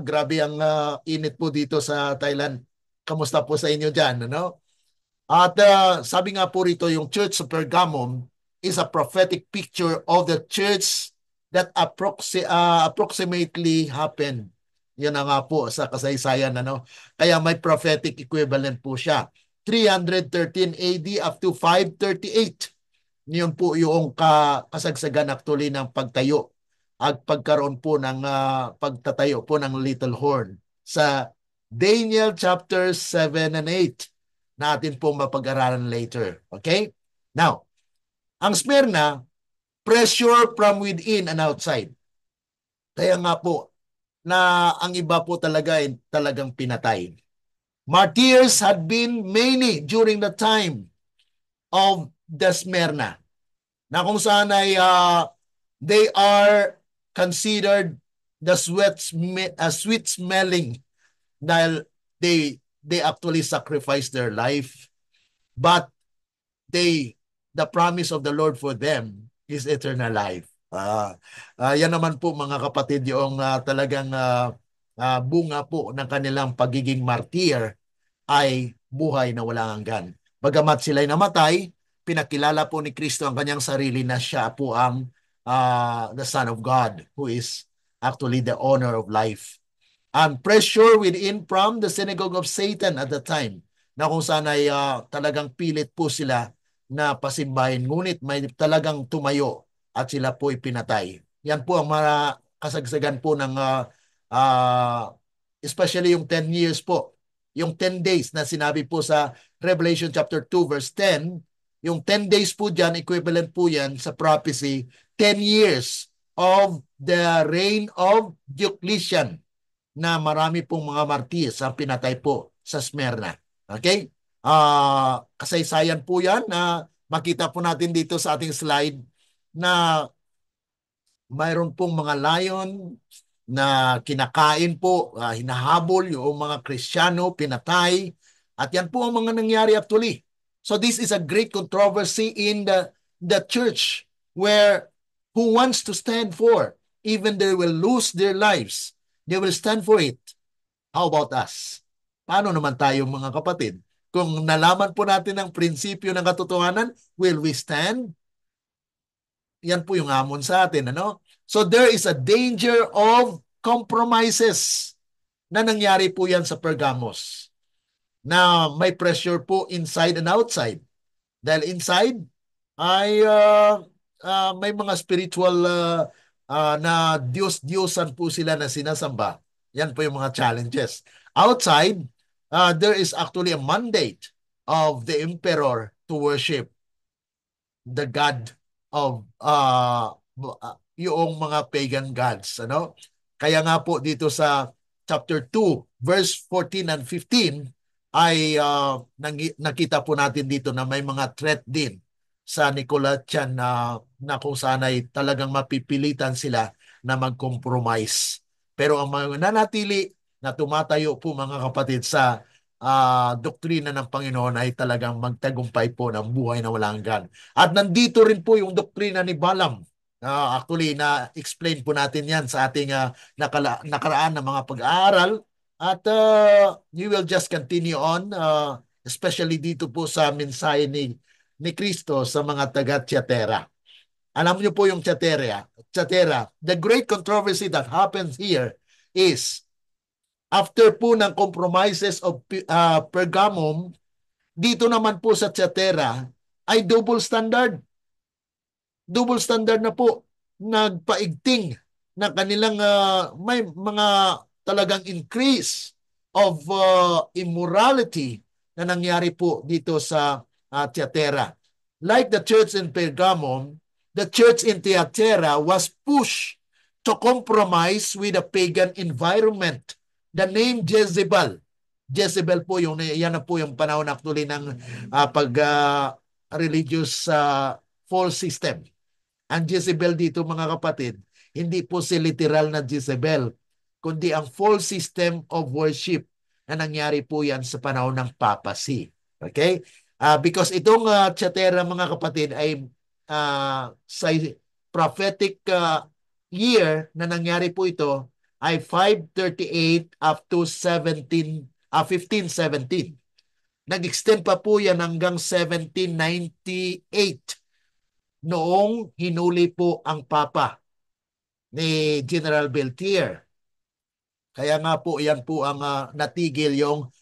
grabe ang init po dito sa Thailand. Kamusta po sa inyo dyan, ano? At sabi nga po rito, yung church sa Pergamum is a prophetic picture of the church that approximately happened. Yun na nga po sa kasaysayan, ano? Kaya may prophetic equivalent po siya. 313 AD up to 538. Yun po yung kasagsagan actually ng pagtayo at pagkaroon po ng pagtatayo po ng Little Horn sa Daniel chapter 7 and 8 natin po mapag-aralan later. Okay? Now, ang Smyrna, pressure from within and outside. Kaya nga po na ang iba po talaga ay talagang pinatay. Martyrs had been many during the time of the Smyrna, na kung saan ay they are considered the sweet smelling dahil they actually sacrifice their life, but the promise of the Lord for them is eternal life. Yan naman po mga kapatid yung talagang bunga po ng kanilang pagiging martir ay buhay na walang hanggan. Bagamat sila'y namatay, pinakilala po ni Kristo ang kanyang sarili na siya po ang the Son of God, who is actually the owner of life. And pressure within from the synagogue of Satan at the time, na kung saan ay talagang pilit po sila na pasimbahin, ngunit may talagang tumayo at sila po ipinatay. Yan po ang mga kasagsagan po ng especially yung 10 years po. Yung 10 days na sinabi po sa Revelation chapter 2 verse 10, yung 10 days po dyan, equivalent po yan sa prophecy, 10 years of the reign of Diocletian, na marami pong mga martyrs ang pinatay po sa Smyrna. Okay? Kasaysayan po yan na makita po natin dito sa ating slide na mayroon pong mga lion na kinakain po, hinahabol yung mga Kristiyano, pinatay. At yan po ang mga nangyari actually. So this is a great controversy in the church where who wants to stand for, even they will lose their lives, they will stand for it. How about us? Paano naman tayo mga kapatid? Kung nalaman po natin ang prinsipyo ng katotohanan, will we stand? Yan po yung hamon sa atin, ano? So there is a danger of compromises na nangyari po yan sa Pergamos, na may pressure po inside and outside. Dahil inside ay may mga spiritual na Diyos-Diyosan po sila na sinasamba. Yan po yung mga challenges. Outside, there is actually a mandate of the emperor to worship the God of yung mga pagan gods, ano? Kaya nga po dito sa chapter 2 verse 14 and 15 ay nakita po natin dito na may mga threat din sa Nicolaitan na kung saan ay talagang mapipilitan sila na mag-compromise. Pero ang mga nanatili na tumatayo po mga kapatid sa doktrina ng Panginoon ay talagang magtagumpay po ng buhay na walang hanggan. At nandito rin po yung doktrina ni Balaam. Actually, na-explain po natin yan sa ating nakaraan na mga pag-aaral. At we will just continue on, especially dito po sa mensahe ni Kristo sa mga taga-Tiatira. Alam niyo po yung Tiatira. The great controversy that happens here is after po ng compromises of Pergamum, dito naman po sa Tiatira ay double standard. Double standard na po. Nagpaigting na kanilang may mga talagang increase of immorality na nangyari po dito sa Tiatira. Like the church in Pergamum, the church in Tiatira was pushed to compromise with a pagan environment. The name Jezebel. Jezebel po yung yan na po yung panahon actually ng religious false system. Ang Jezebel dito mga kapatid, hindi po si literal na Jezebel, kundi ang false system of worship na nangyari po yan sa panahon ng papacy. Okay? Because itong Thyatira mga kapatid ay sa prophetic year na nangyari po ito ay 538 up to 1517. Nag-extend pa po yan hanggang 1798 noong hinuli po ang Papa ni General Beltier. Kaya nga po, yan po ang natigil yung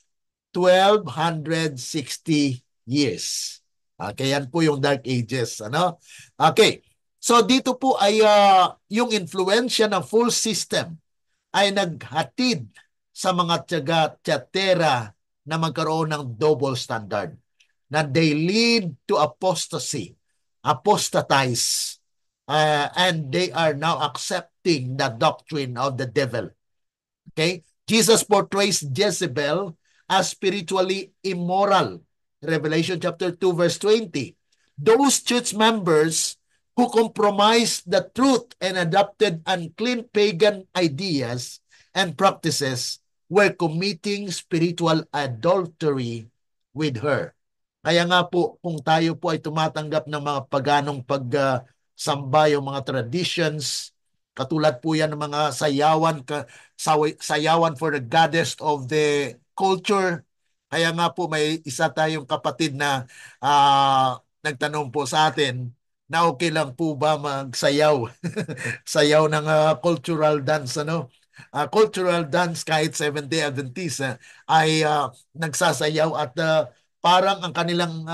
1260 years. Okay, yan po yung Dark Ages. Ano? Okay, so dito po ay yung influensya ng full system ay naghatid sa mga tiyatera na magkaroon ng double standard na they lead to apostasy, apostatize, and they are now accepting the doctrine of the devil. Okay? Jesus portrays Jezebel as spiritually immoral. Revelation chapter 2 verse 20. Those church members who compromised the truth and adopted unclean pagan ideas and practices were committing spiritual adultery with her. Kaya nga po, kung tayo po ay tumatanggap ng mga paganong pagsamba, yung mga traditions, katulad po yan ng mga sayawan for the goddess of the culture. Kaya nga po may isa tayong kapatid na nagtanong po sa atin na okay lang po ba magsayaw? Sayaw ng cultural dance, ano? Cultural dance kahit Seventh-day Adventist ay nagsasayaw at parang ang kanilang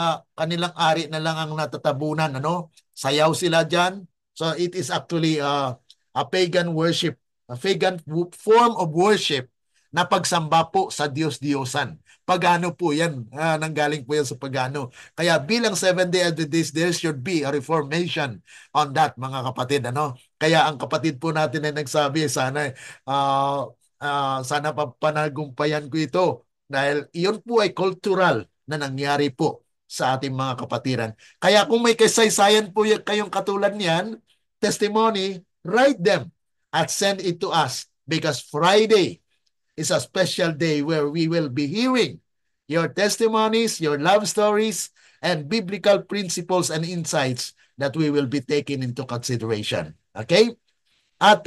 ari na lang ang natatabunan, ano? Sayaw sila diyan. So it is actually a pagan worship, a pagan form of worship na pagsamba po sa Diyos-Diyosan. Pagano po yan, nanggaling po yan sa pagano. Kaya bilang Seventh-day Adventist, there should be a reformation on that, mga kapatid. Ano? Kaya ang kapatid po natin ay nagsabi, sana panagumpayan ko ito. Dahil iyon po ay cultural na nangyari po sa ating mga kapatiran. Kaya kung may kasaysayan po kayong katulad niyan, testimony, write them at send it to us because Friday is a special day where we will be hearing your testimonies, your love stories, and biblical principles and insights that we will be taking into consideration. Okay? At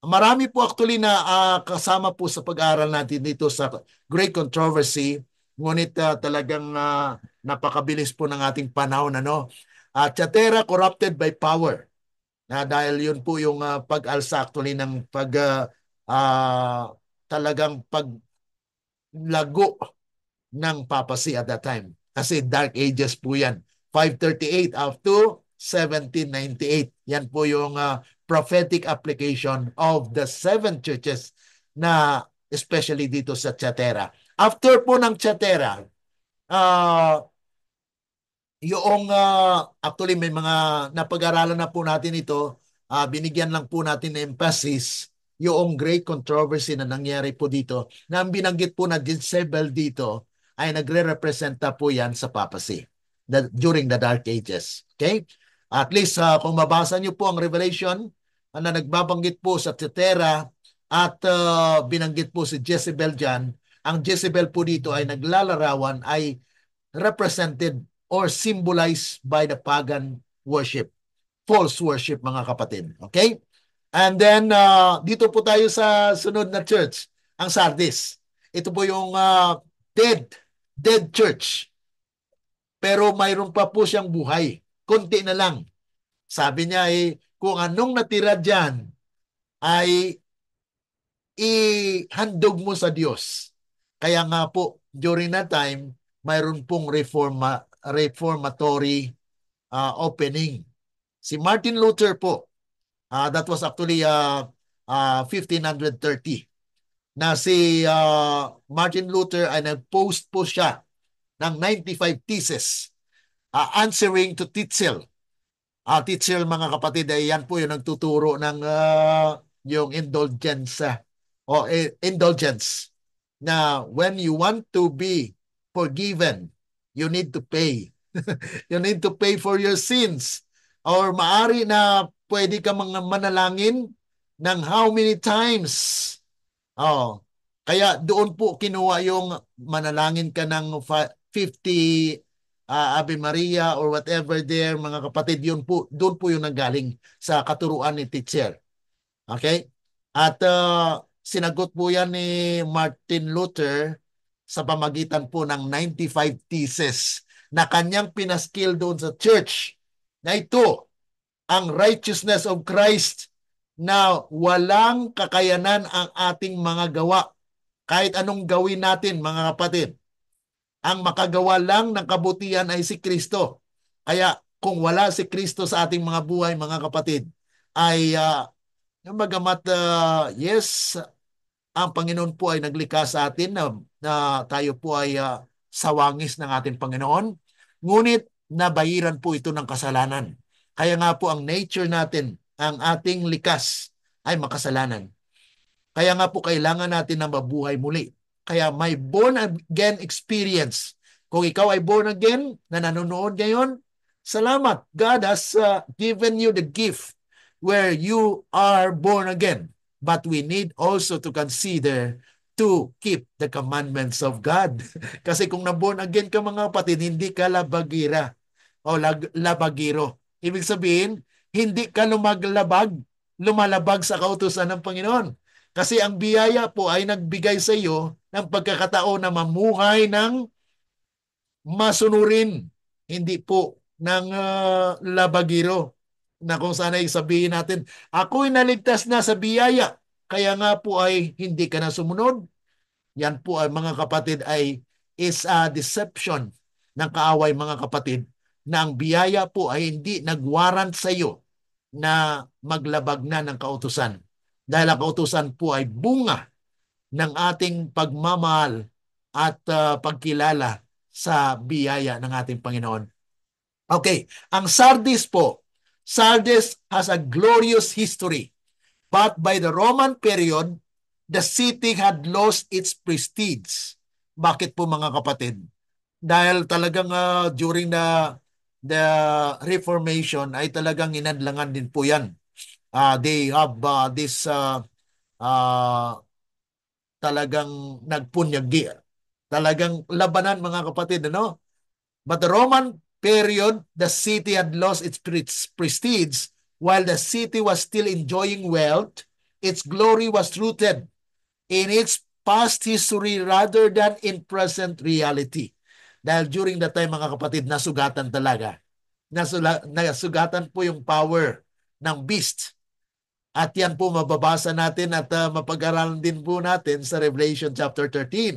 marami po actually na kasama po sa pag-aaral natin dito sa Great Controversy, ngunit talagang napakabilis po ng ating panahon. Ano? Thyatira corrupted by power. Dahil yun po yung pag-alsa actually ng talagang paglago ng papacy at that time. Kasi Dark Ages po yan. 538 up to 1798. Yan po yung prophetic application of the seven churches na especially dito sa Thyatira. After po ng Thyatira, yung actually may mga napag-aralan na po natin ito, binigyan lang po natin ng emphasis yung great controversy na nangyari po dito, na ang binanggit po na Jezebel dito ay nagre-representa po yan sa papacy during the Dark Ages. Okay? At least kung mabasa niyo po ang Revelation na nagbabanggit po sa Thyatira at binanggit po si Jezebel dyan, ang Jezebel po dito ay naglalarawan ay represented or symbolized by the pagan worship, false worship mga kapatid. Okay? And then, dito po tayo sa sunod na church, ang Sardis. Ito po yung dead church. Pero mayroon pa po siyang buhay. Konti na lang. Sabi niya kung anong natira dyan ay ihandog mo sa Diyos. Kaya nga po, during that time, mayroon pong reformatory opening. Si Martin Luther po, that was actually 1530, na si Martin Luther ay nag-post po siya ng 95 theses answering to Tetzel. Tetzel mga kapatid, ay yan po yung nagtuturo ng yung indulgence indulgence na when you want to be forgiven, you need to pay. You need to pay for your sins. or maari na pwede ka mga manalangin ng how many times. Oh, kaya doon po kinuha yung manalangin ka ng 50 Ave Maria or whatever there, mga kapatid, yun po, doon po yung nanggaling sa katuruan ni teacher. Okay? At sinagot po yan ni Martin Luther sa pamagitan po ng 95 theses na kanyang pinaskil doon sa church na ito ang righteousness of Christ na walang kakayanan ang ating mga gawa. Kahit anong gawin natin, mga kapatid, ang makagawa lang ng kabutihan ay si Kristo. Kaya kung wala si Kristo sa ating mga buhay, mga kapatid, ay bagamat yes, ang Panginoon po ay naglikha sa atin na tayo po ay sawangis ng ating Panginoon, ngunit nabayiran po ito ng kasalanan. Kaya nga po ang nature natin, ang ating likas ay makasalanan. Kaya nga po kailangan natin na mabuhay muli. Kaya may born again experience. Kung ikaw ay born again na nanonood ngayon, salamat. God has given you the gift where you are born again. But we need also to consider to keep the commandments of God. Kasi kung na-born again ka, mga kapatid, hindi ka labagira o labagiro. Ibig sabihin, hindi ka lumalabag sa kautusan ng Panginoon. Kasi ang biyaya po ay nagbigay sa iyo ng pagkakataon na mamuhay ng masunurin, hindi po ng labagiro na kung sana sabihin natin, ako'y naligtas na sa biyaya, kaya nga po ay hindi ka na sumunod. Yan po ay mga kapatid ay is a deception ng kaaway, mga kapatid, na ang biyaya po ay hindi nagwarrant sa iyo na maglabag na ng kautusan. Dahil ang kautusan po ay bunga ng ating pagmamahal at pagkilala sa biyaya ng ating Panginoon. Okay, ang Sardis po. Sardis has a glorious history. But by the Roman period, the city had lost its prestige. Bakit po, mga kapatid? Dahil talagang during the Reformation ay talagang inadlangan din po yan. They have this uh, talagang nagpunyagi. Talagang labanan, mga kapatid, ano? But the Roman period, the city had lost its prestige. While the city was still enjoying wealth, its glory was rooted in its past history rather than in present reality. Dahil during that time, mga kapatid, nasugatan talaga. Nasugatan po yung power ng beast. At yan po mababasa natin at mapag-aralan din po natin sa Revelation chapter 13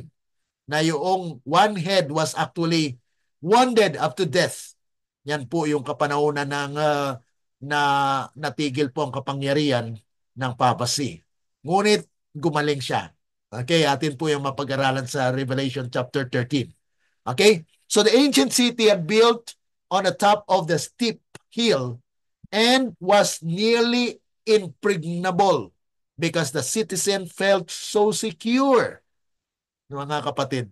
na yung one head was actually wounded up to death. Yan po yung kapanahonan ng na natigil po ang kapangyarihan ng papacy. Ngunit gumaling siya. Okay, atin po yung mapag-aralan sa Revelation chapter 13. Okay? So the ancient city had built on the top of the steep hill and was nearly impregnable because the citizen felt so secure. Mga kapatid.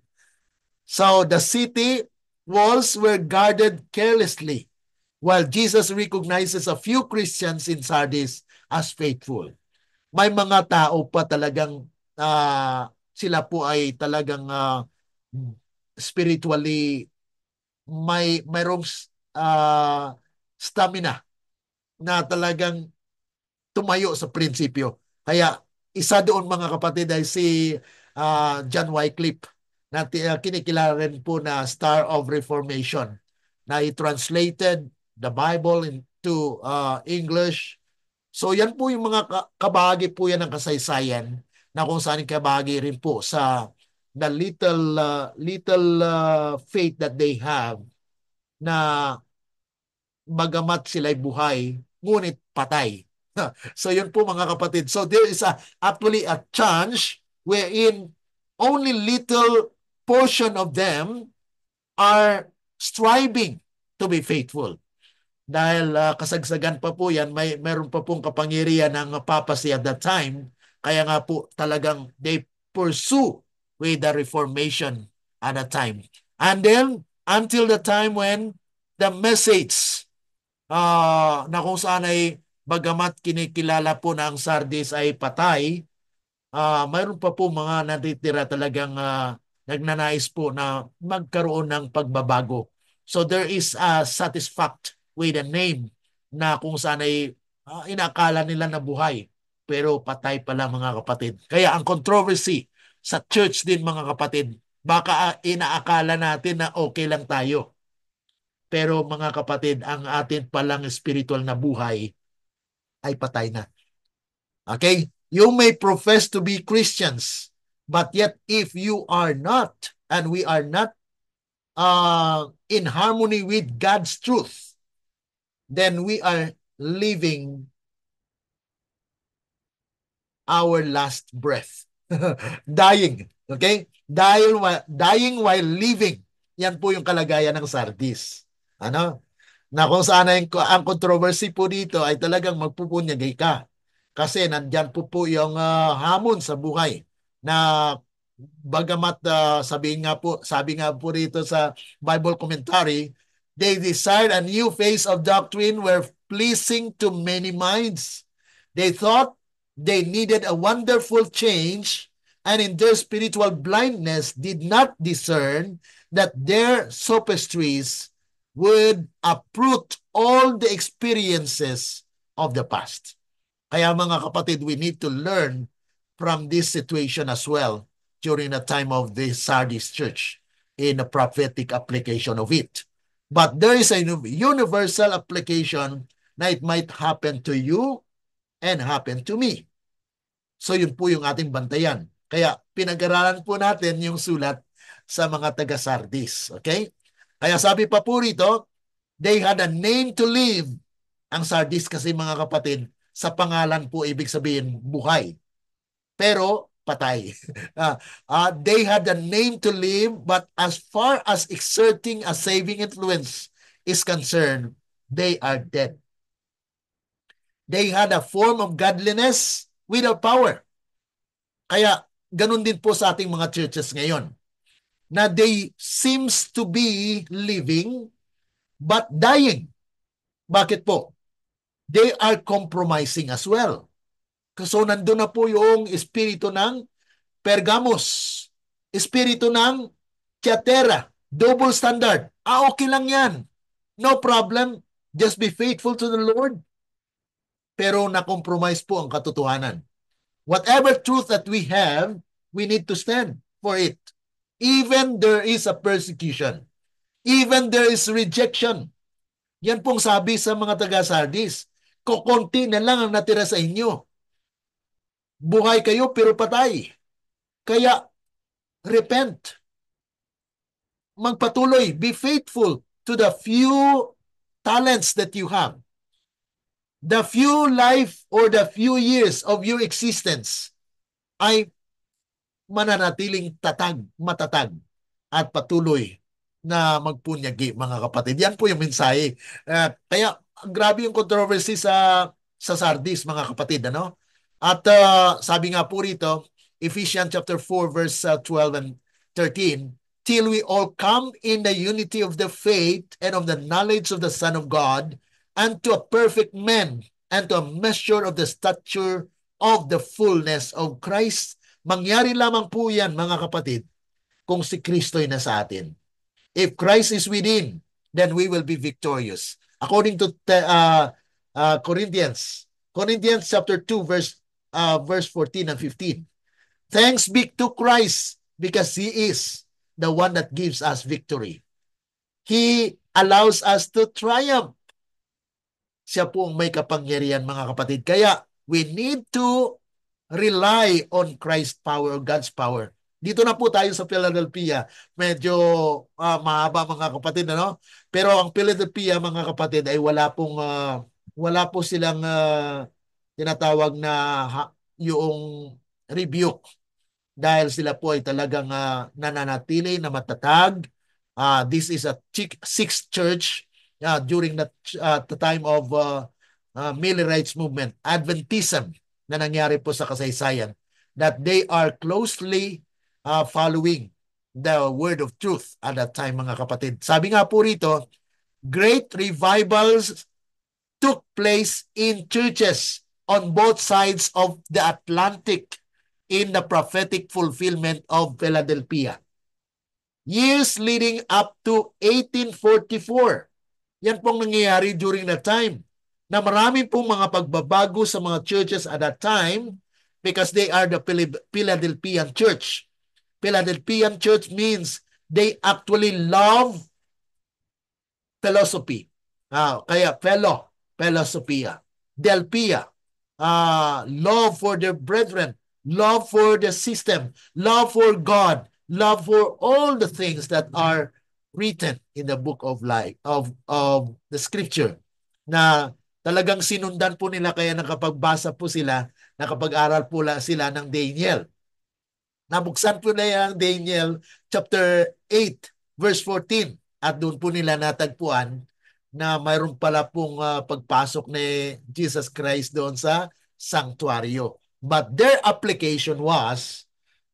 So the city walls were guarded carelessly while Jesus recognizes a few Christians in Sardis as faithful. May mga tao pa talagang sila po ay talagang spiritually mayroong stamina na talagang tumayo sa prinsipyo. Kaya isa doon, mga kapatid, ay si John Wycliffe na kinikilala rin po na Star of Reformation na i-translated the Bible into English. So yan po yung mga kabahagi po yan ng kasaysayan na kung saan kabahagi rin po sa the little faith that they have na bagamat sila'y buhay, ngunit patay. So yun po, mga kapatid. So there is actually a chance wherein only little portion of them are striving to be faithful. Dahil kasagsagan pa po yan, mayroon pa pong kapangyarihan ng papacy at that time. Kaya nga po talagang they pursue with the Reformation at that time. And then, until the time when the message na kung saan ay bagamat kinikilala po na ang Sardis ay patay, mayroon pa po mga natitira talagang nagnanais po na magkaroon ng pagbabago. So there is a satisfact with the name na kung saan ay inakala nila na buhay pero patay pala mga kapatid. Kaya ang controversy sa church din mga kapatid, baka inaakala natin na okay lang tayo. Pero mga kapatid, ang atin palang spiritual na buhay ay patay na. Okay? You may profess to be Christians, but yet if you are not, and we are not in harmony with God's truth, then we are living our last breath. Dying. Okay? Dying while living. Yan po yung kalagayan ng Sardis. Ano? Na kung saan ang controversy po dito ay talagang magpupunyagay ka. Kasi nandyan po yung hamon sa buhay na bagamat sabi nga po rito sa Bible commentary, they desired a new phase of doctrine were pleasing to many minds. They thought they needed a wonderful change, and in their spiritual blindness did not discern that their sophistries would uproot all the experiences of the past. Kaya mga kapatid, we need to learn from this situation as well during the time of the Sardis church in a prophetic application of it. But there is a universal application na it might happen to you and happen to me. So yun po yung ating bantayan. Kaya pinag-aralan po natin yung sulat sa mga taga-Sardis. Okay? Kaya sabi pa po rito, they had a name to live. Ang Sardis kasi mga kapatid, sa pangalan po ibig sabihin buhay. Pero patay. They had a name to live, but as far as exerting a saving influence is concerned, they are dead. They had a form of godliness without power. Kaya ganun din po sa ating mga churches ngayon, na they seems to be living but dying. Bakit po? They are compromising as well. So nandun na po yung espiritu ng Pergamos, espiritu ng Tiatira, double standard. Okay lang yan. No problem. Just be faithful to the Lord. Pero na-compromise po ang katotohanan. Whatever truth that we have, we need to stand for it. Even there is a persecution. Even there is rejection. Yan pong sabi sa mga taga-Sardis. Kukunti na lang ang natira sa inyo. Buhay kayo pero patay. Kaya, repent. Magpatuloy. Be faithful to the few talents that you have. The few life or the few years of your existence ay mananatiling matatag at patuloy na magpunyagi mga kapatid. Yan po yung mensahe. Kaya grabe yung controversy sa Sardis mga kapatid. Ano? At sabi nga po rito, Ephesians chapter 4 verse 12 and 13, till we all come in the unity of the faith and of the knowledge of the Son of God, and to a perfect man, and to a measure of the stature of the fullness of Christ. Mangyari lamang po yan, mga kapatid, kung si Kristo'y nasa atin. If Christ is within, then we will be victorious. According to Corinthians chapter 2, verse 14 and 15. Thanks be to Christ, because He is the one that gives us victory. He allows us to triumph. Siya po ang may kapangyarihan, mga kapatid. Kaya we need to rely on Christ's power, God's power. Dito na po tayo sa Philadelphia. Medyo mahaba mga kapatid, ano? Pero ang Philadelphia mga kapatid ay wala po silang tinatawag na yung rebuke, dahil sila po ay talagang nananatili na matatag. This is a sixth church during the time of Millie Rights Movement, Adventism, na nangyari po sa kasaysayan, that they are closely following the word of truth at that time mga kapatid. Sabi nga po rito, great revivals took place in churches on both sides of the Atlantic in the prophetic fulfillment of Philadelphia. Years leading up to 1844. Yan pong nangyayari during that time na marami pong mga pagbabago sa mga churches at that time because they are the Philadelphian church. Philadelphian church means they actually love philosophy. Kaya philosophia. Delphia, love for the brethren, love for the system, love for God, love for all the things that are written in the book of life, of the scripture, na talagang sinundan po nila, kaya nakapagbasa po sila, nakapag-aral po sila ng Daniel. Nabuksan po na yung Daniel chapter 8 verse 14 at doon po nila natagpuan na mayroon pala pong pagpasok ni Jesus Christ doon sa sanctuaryo. But their application was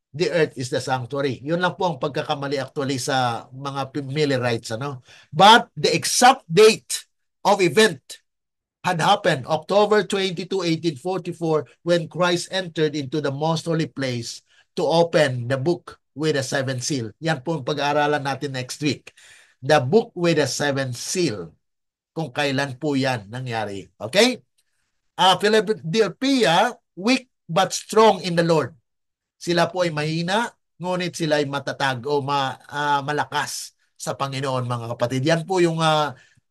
the earth is the sanctuary. Yun lang po ang pagkakamali actually sa mga Millerites. But the exact date of event had happened October 22, 1844 when Christ entered into the most holy place to open the book with the seventh seal. Yan po ang pag-aaralan natin next week. The book with the seventh seal. Kung kailan po yan nangyari. Okay? Philadelphia, weak but strong in the Lord. Sila po ay mahina, ngunit sila ay matatag o malakas sa Panginoon, mga kapatid. Yan po yung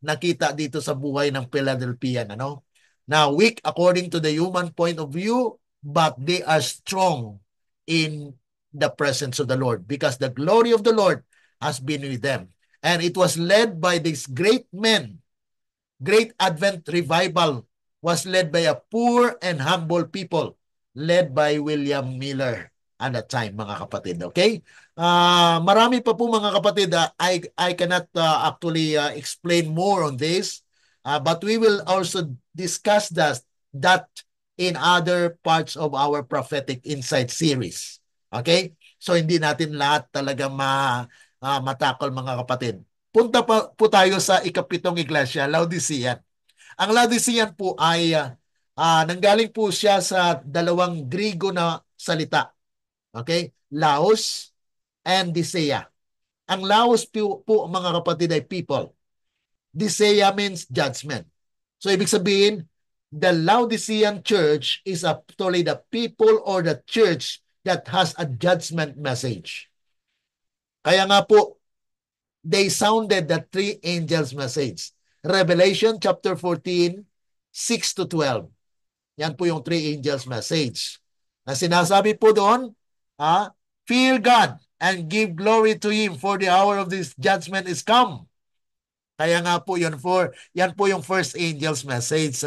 nakita dito sa buhay ng Philadelphian. Now, weak according to the human point of view, but they are strong in the presence of the Lord because the glory of the Lord has been with them. And it was led by these great men. Great Advent revival was led by a poor and humble people led by William Miller at that time, mga kapatid. Okay? Marami pa po, mga kapatid. I cannot actually explain more on this, but we will also discuss that in other parts of our Prophetic Insight series. Okay? So hindi natin lahat talaga matakol, mga kapatid. Punta po tayo sa ikapitong iglesia, Laodicean. Ang Laodicean po ay nanggaling po siya sa dalawang Grigo na salita. Okay? Laos and Diceia. Ang Laos po, mga kapatid, ay people. Diceia means judgment. So ibig sabihin, the Laodicean church is actually the people or the church that has a judgment message. Kaya nga po, they sounded the three angels' message. Revelation chapter 14, 6 to 12. Yan po yung three angels' message. Na sinasabi po doon, fear God and give glory to Him for the hour of this judgment is come. Kaya nga po yan po yung first angel's message.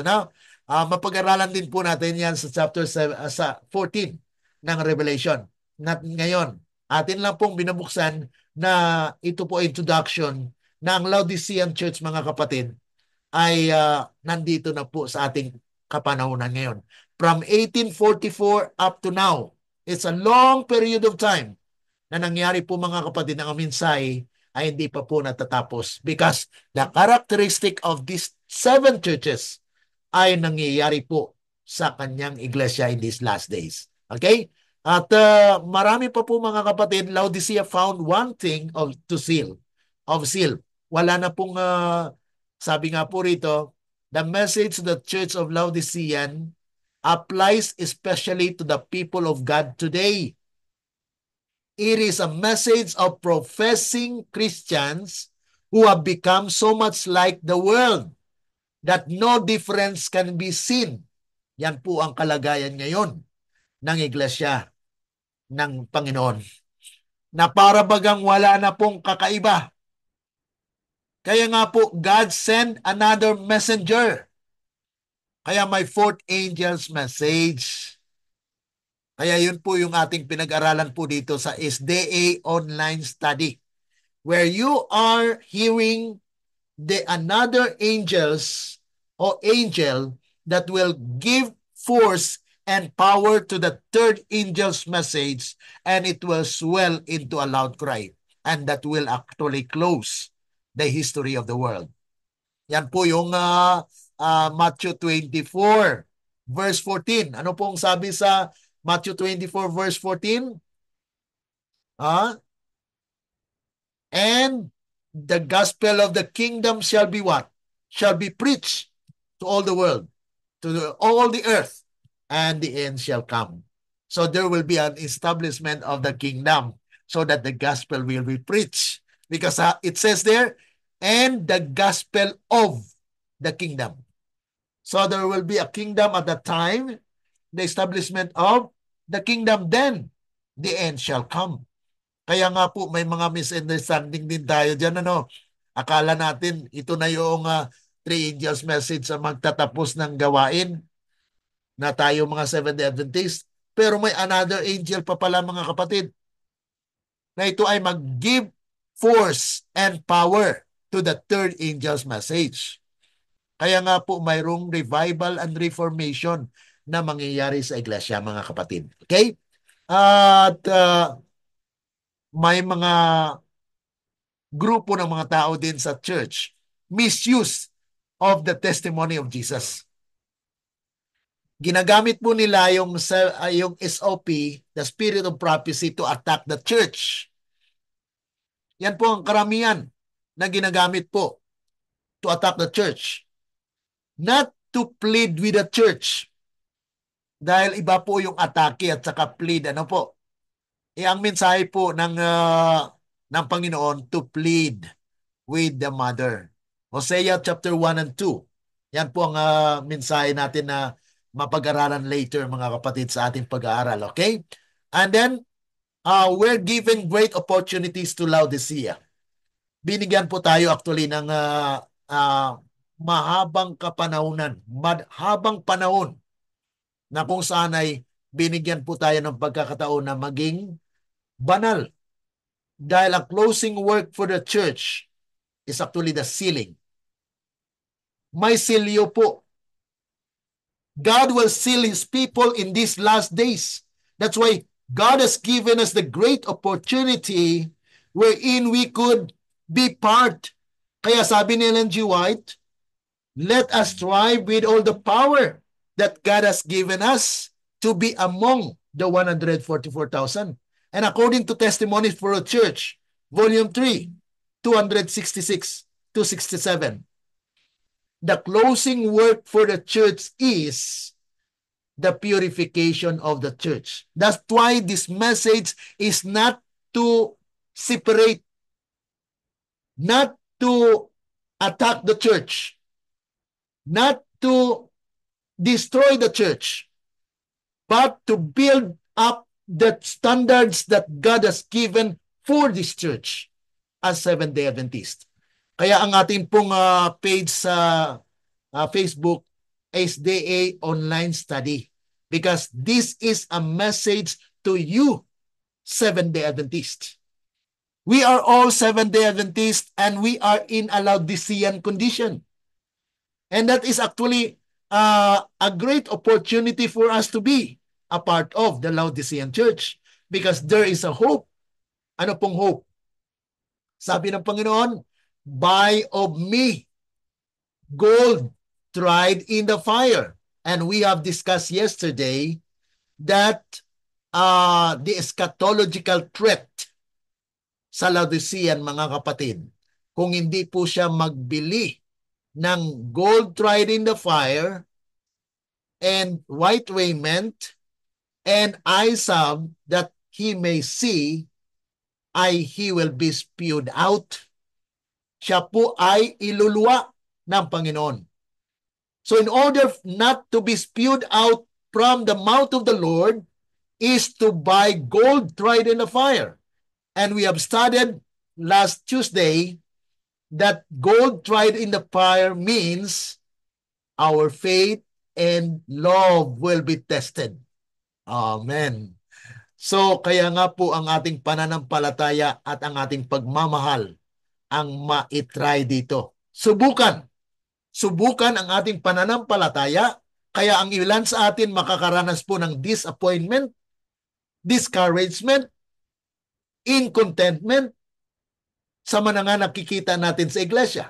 Mapag-aralan din po natin yan sa chapter 7, sa 14 ng Revelation. Ngayon, atin lang pong binabuksan na ito po introduction na ang Laodicean Church, mga kapatid, ay nandito na po sa ating kapanahunan ngayon. From 1844 up to now, it's a long period of time na nangyari po, mga kapatid, ng mensahe ay hindi pa po natatapos because the characteristic of these 7 churches ay nangyayari po sa kanyang iglesia in these last days. Okay? At marami pa po, mga kapatid. Laodicea found one thing of seal. Wala na pong, sabi nga po rito, the message to the Church of Laodicean applies especially to the people of God today. It is a message of professing Christians who have become so much like the world that no difference can be seen. Yan po ang kalagayan ngayon ng iglesia ng Panginoon. Na para bagang wala na pong kakaiba. Kaya nga po, God sent another messenger. Kaya may fourth angel's message. Kaya yun po yung ating pinag-aralan po dito sa SDA online study. Where you are hearing the another angels or angel that will give force and power to the third angel's message, and it will swell into a loud cry. And that will actually close the history of the world. Yan po yung Matthew 24, verse 14. Ano pong sabi sa Matthew 24, verse 14? And the gospel of the kingdom shall be what? Shall be preached to all the world, to all the earth, and the end shall come. So there will be an establishment of the kingdom so that the gospel will be preached. Because it says there, and the gospel of the kingdom. So there will be a kingdom at that time, the establishment of the kingdom, then the end shall come. Kaya nga po may mga misunderstanding din tayo dyan. Akala natin ito na yung three angels message sa magtatapos ng gawain na tayo mga Seventh-day Adventist. Pero may another angel pa pala mga kapatid na ito ay mag-give force and power to the third angel's message. Kaya nga po mayroong revival and reformation na mangyayari sa iglesia mga kapatid. Okay? At may mga grupo ng mga tao din sa church misuse of the testimony of Jesus. Ginagamit po nila yung SOP, the spirit of prophecy, to attack the church. Yan po ang karamihan na ginagamit po to attack the church. Not to plead with the church. Dahil iba po yung atake at saka plead. Ano po? Ang mensahe po ng Panginoon to plead with the mother. Hosea chapter 1 and 2. Yan po ang mensahe natin na mapag-aralan later mga kapatid sa ating pag-aaral. Okay? And then, we're given great opportunities to Laodicea. Binigyan po tayo actually ng mahabang panahon na kung saan ay binigyan po tayo ng pagkakataon na maging banal. Dahil ang closing work for the church is actually the sealing. May silyo po. God will seal His people in these last days. That's why God has given us the great opportunity wherein we could be part. Kaya sabi ni Ellen G. White, let us strive with all the power that God has given us to be among the 144,000. And according to Testimonies for a Church, Volume 3, 266 to 67, the closing work for the church is the purification of the church. That's why this message is not to separate, not to attack the church, not to destroy the church, but to build up the standards that God has given for this church as Seventh-day Adventist. Kaya ang ating pong page sa Facebook is SDA Online Study, because this is a message to you, Seventh-day Adventist. We are all Seventh-day Adventists and we are in a Laodicean condition. And that is actually a great opportunity for us to be a part of the Laodicean church, because there is a hope. Ano pong hope? Sabi ng Panginoon, buy of me gold tried in the fire. And we have discussed yesterday that the eschatological threat sa Laodicean, mga kapatid, kung hindi po siya magbili ng gold tried in the fire and white raiment and eye salve that he may see, he will be spewed out. Siya po ay iluluwa ng Panginoon. So in order not to be spewed out from the mouth of the Lord is to buy gold tried in the fire. And we have studied last Tuesday that gold tried in the fire means our faith and love will be tested. Amen. So kaya nga po ang ating pananampalataya at ang ating pagmamahal ang ma-try dito. Subukan ang ating pananampalataya, kaya ang ilan sa atin makakaranas po ng disappointment, discouragement, incontentment sa mga nakikita natin sa iglesia.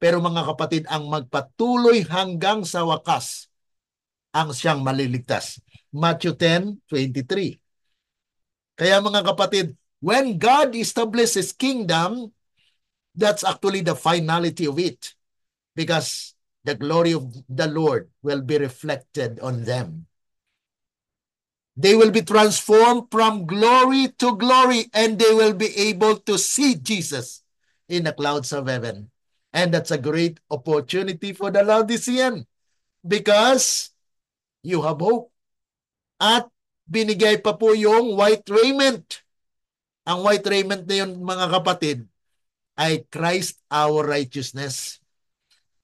Pero mga kapatid, ang magpatuloy hanggang sa wakas ang siyang maliligtas. Matthew 10:23. Kaya mga kapatid, when God establishes His kingdom, that's actually the finality of it. Because the glory of the Lord will be reflected on them. They will be transformed from glory to glory, and they will be able to see Jesus in the clouds of heaven. And that's a great opportunity for the Laodicean because you have hope. At binigay pa po yung white raiment. Ang white raiment na yun, mga kapatid, ay Christ our righteousness.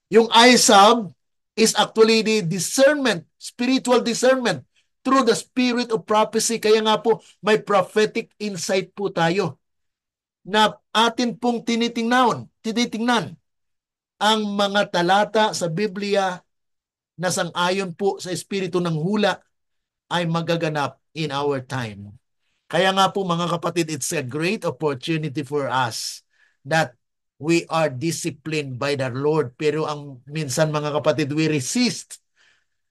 Yung ISAB is actually the discernment, spiritual discernment through the spirit of prophecy. Kaya nga po, may prophetic insight po tayo na atin pong tinitingnan ang mga talata sa Biblia na sang-ayon po sa espiritu ng hula ay magaganap in our time. Kaya nga po mga kapatid, it's a great opportunity for us that we are disciplined by the Lord. Pero ang minsan mga kapatid, we resist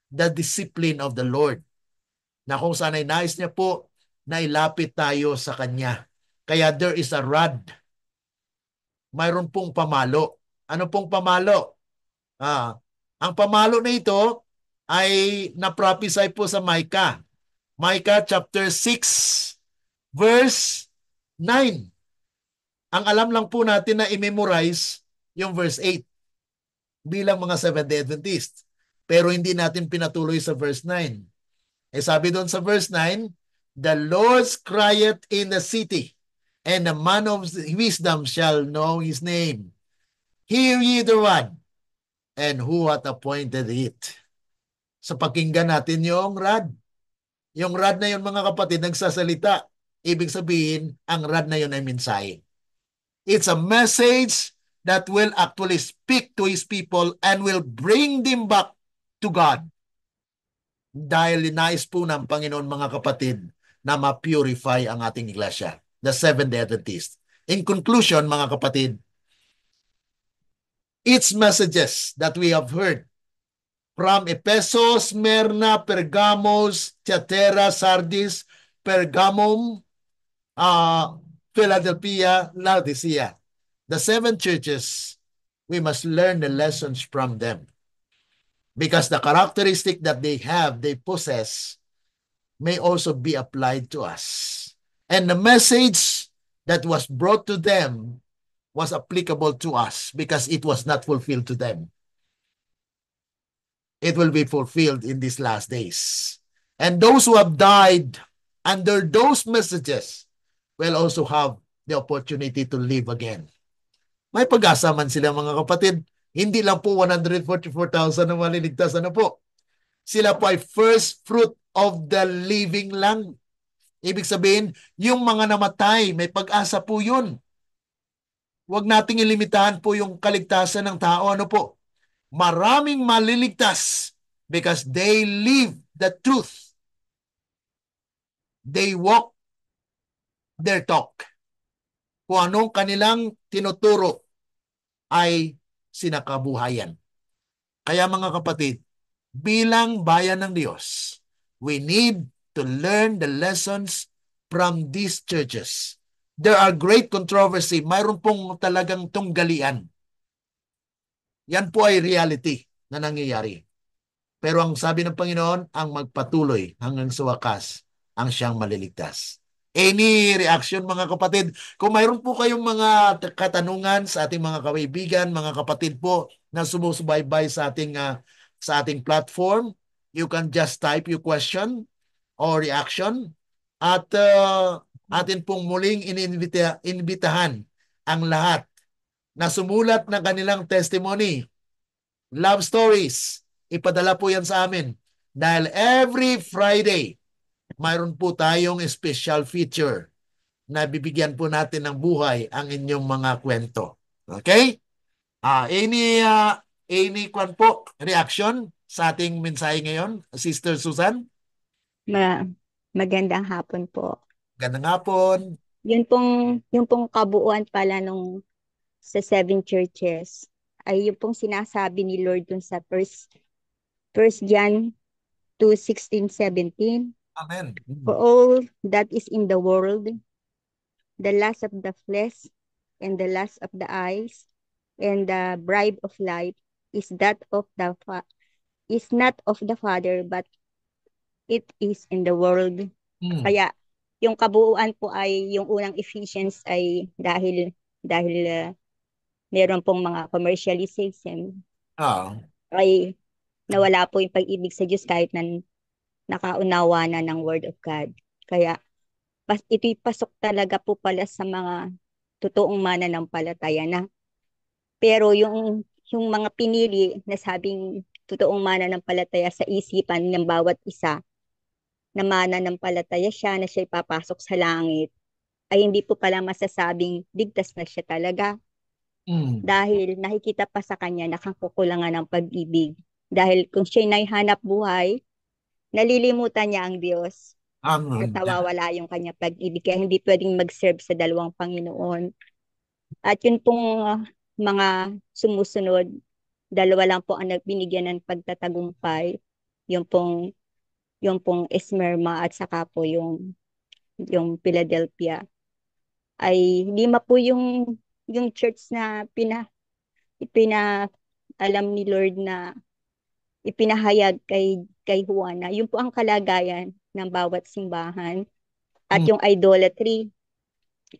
the discipline of the Lord. Na kung saan ay nais niya po na ilapit tayo sa Kanya. Kaya there is a rod. Mayroon pong pamalo. Ano pong pamalo? Ang pamalo na ito ay na-prophesy po sa Micah. Micah chapter 6 verse 9. Ang alam lang po natin na i-memorize yung verse 8 bilang mga Seventh-day Adventist. Pero hindi natin pinatuloy sa verse 9. Eh sabi doon sa verse 9, the Lord's crieth in the city, and the man of wisdom shall know his name. Hear ye the rod, and who hath appointed it. Sa pakinggan natin yung rod. Yung rod na yun mga kapatid, nagsasalita. Ibig sabihin, ang rod na yun ay mensahe. It's a message that will actually speak to His people and will bring them back to God. Dahil linais po ng Panginoon mga kapatid na ma-purify ang ating iglesia, the Seventh-day Adventist. In conclusion mga kapatid, its messages that we have heard from Ephesus, Smyrna, Pergamos, Thyatira, Sardis, Pergamum, Philadelphia, Laodicea. The seven churches, we must learn the lessons from them. Because the characteristic that they have, they possess, may also be applied to us. And the message that was brought to them was applicable to us because it was not fulfilled to them. It will be fulfilled in these last days. And those who have died under those messages will also have the opportunity to live again. May pag-asa man sila mga kapatid. Hindi lang po 144,000 na maliligtas. Ano po? Sila po ay first fruit of the living lang. Ibig sabihin, yung mga namatay, may pag-asa po yun. Huwag nating ilimitahan po yung kaligtasan ng tao. Ano po? Maraming maliligtas because they live the truth. They walk their talk. Kung anong kanilang tinuturo ay sinakabuhayan. Kaya mga kapatid, bilang bayan ng Diyos, we need to learn the lessons from these churches. There are great controversy. Mayroon pong talagang tunggalian. Yan po ay reality na nangyayari. Pero ang sabi ng Panginoon, ang magpatuloy hanggang sa wakas ang siyang maliligtas. Any reaction mga kapatid? Kung mayroon po kayong mga katanungan sa ating mga kaibigan, mga kapatid po na sumusubaybay sa ating platform, you can just type your question or reaction at atin pong muling inimbitahan ang lahat na sumulat ng kanilang testimony, love stories. Ipadala po yan sa amin dahil every Friday mayroon po tayong special feature na bibigyan po natin ng buhay ang inyong mga kwento. Okay? Any reaction sa ating mensahe ngayon, Sister Susan? Magandang hapon po. Gandang hapon. Yung pong kabuuan pala nung sa seven churches ay yung pong sinasabi ni Lord dun sa First John 2:16-17. Amen. For all that is in the world, the lust of the flesh and the lust of the eyes and the pride of life is that of the is not of the Father, but it is in the world. Mm. Kaya yung kabuuan po ay yung unang Ephesians ay dahil meron pong mga commercialization Ah. ay nawala po yung pag-ibig sa Diyos kahit na nakaunawa na ng Word of God. Kaya ito'y pasok talaga po pala sa mga totoong mananampalataya na. Pero yung mga pinili na sabing totoong mananampalataya sa isipan ng bawat isa, na mananampalataya siya na siya'y papasok sa langit, ay hindi po pala masasabing ligtas na siya talaga Mm. dahil nakikita pa sa kanya na kakukulangan ng pag-ibig. Dahil kung siya'y naihanap buhay, nalilimutan niya ang Diyos at Amen. nawawala yung kanya pag-ibig. Kaya hindi pwedeng mag-serve sa dalawang Panginoon. At yun pong mga sumusunod, dalawa lang po ang nagbinigyan ng pagtatagumpay. Yung pong, yung pong Esmerma at saka po yung Philadelphia. Ay lima po yung church na ipina alam ni Lord na ipinahayag kay Juana. Yun po ang kalagayan ng bawat simbahan. At Mm. yung idolatry,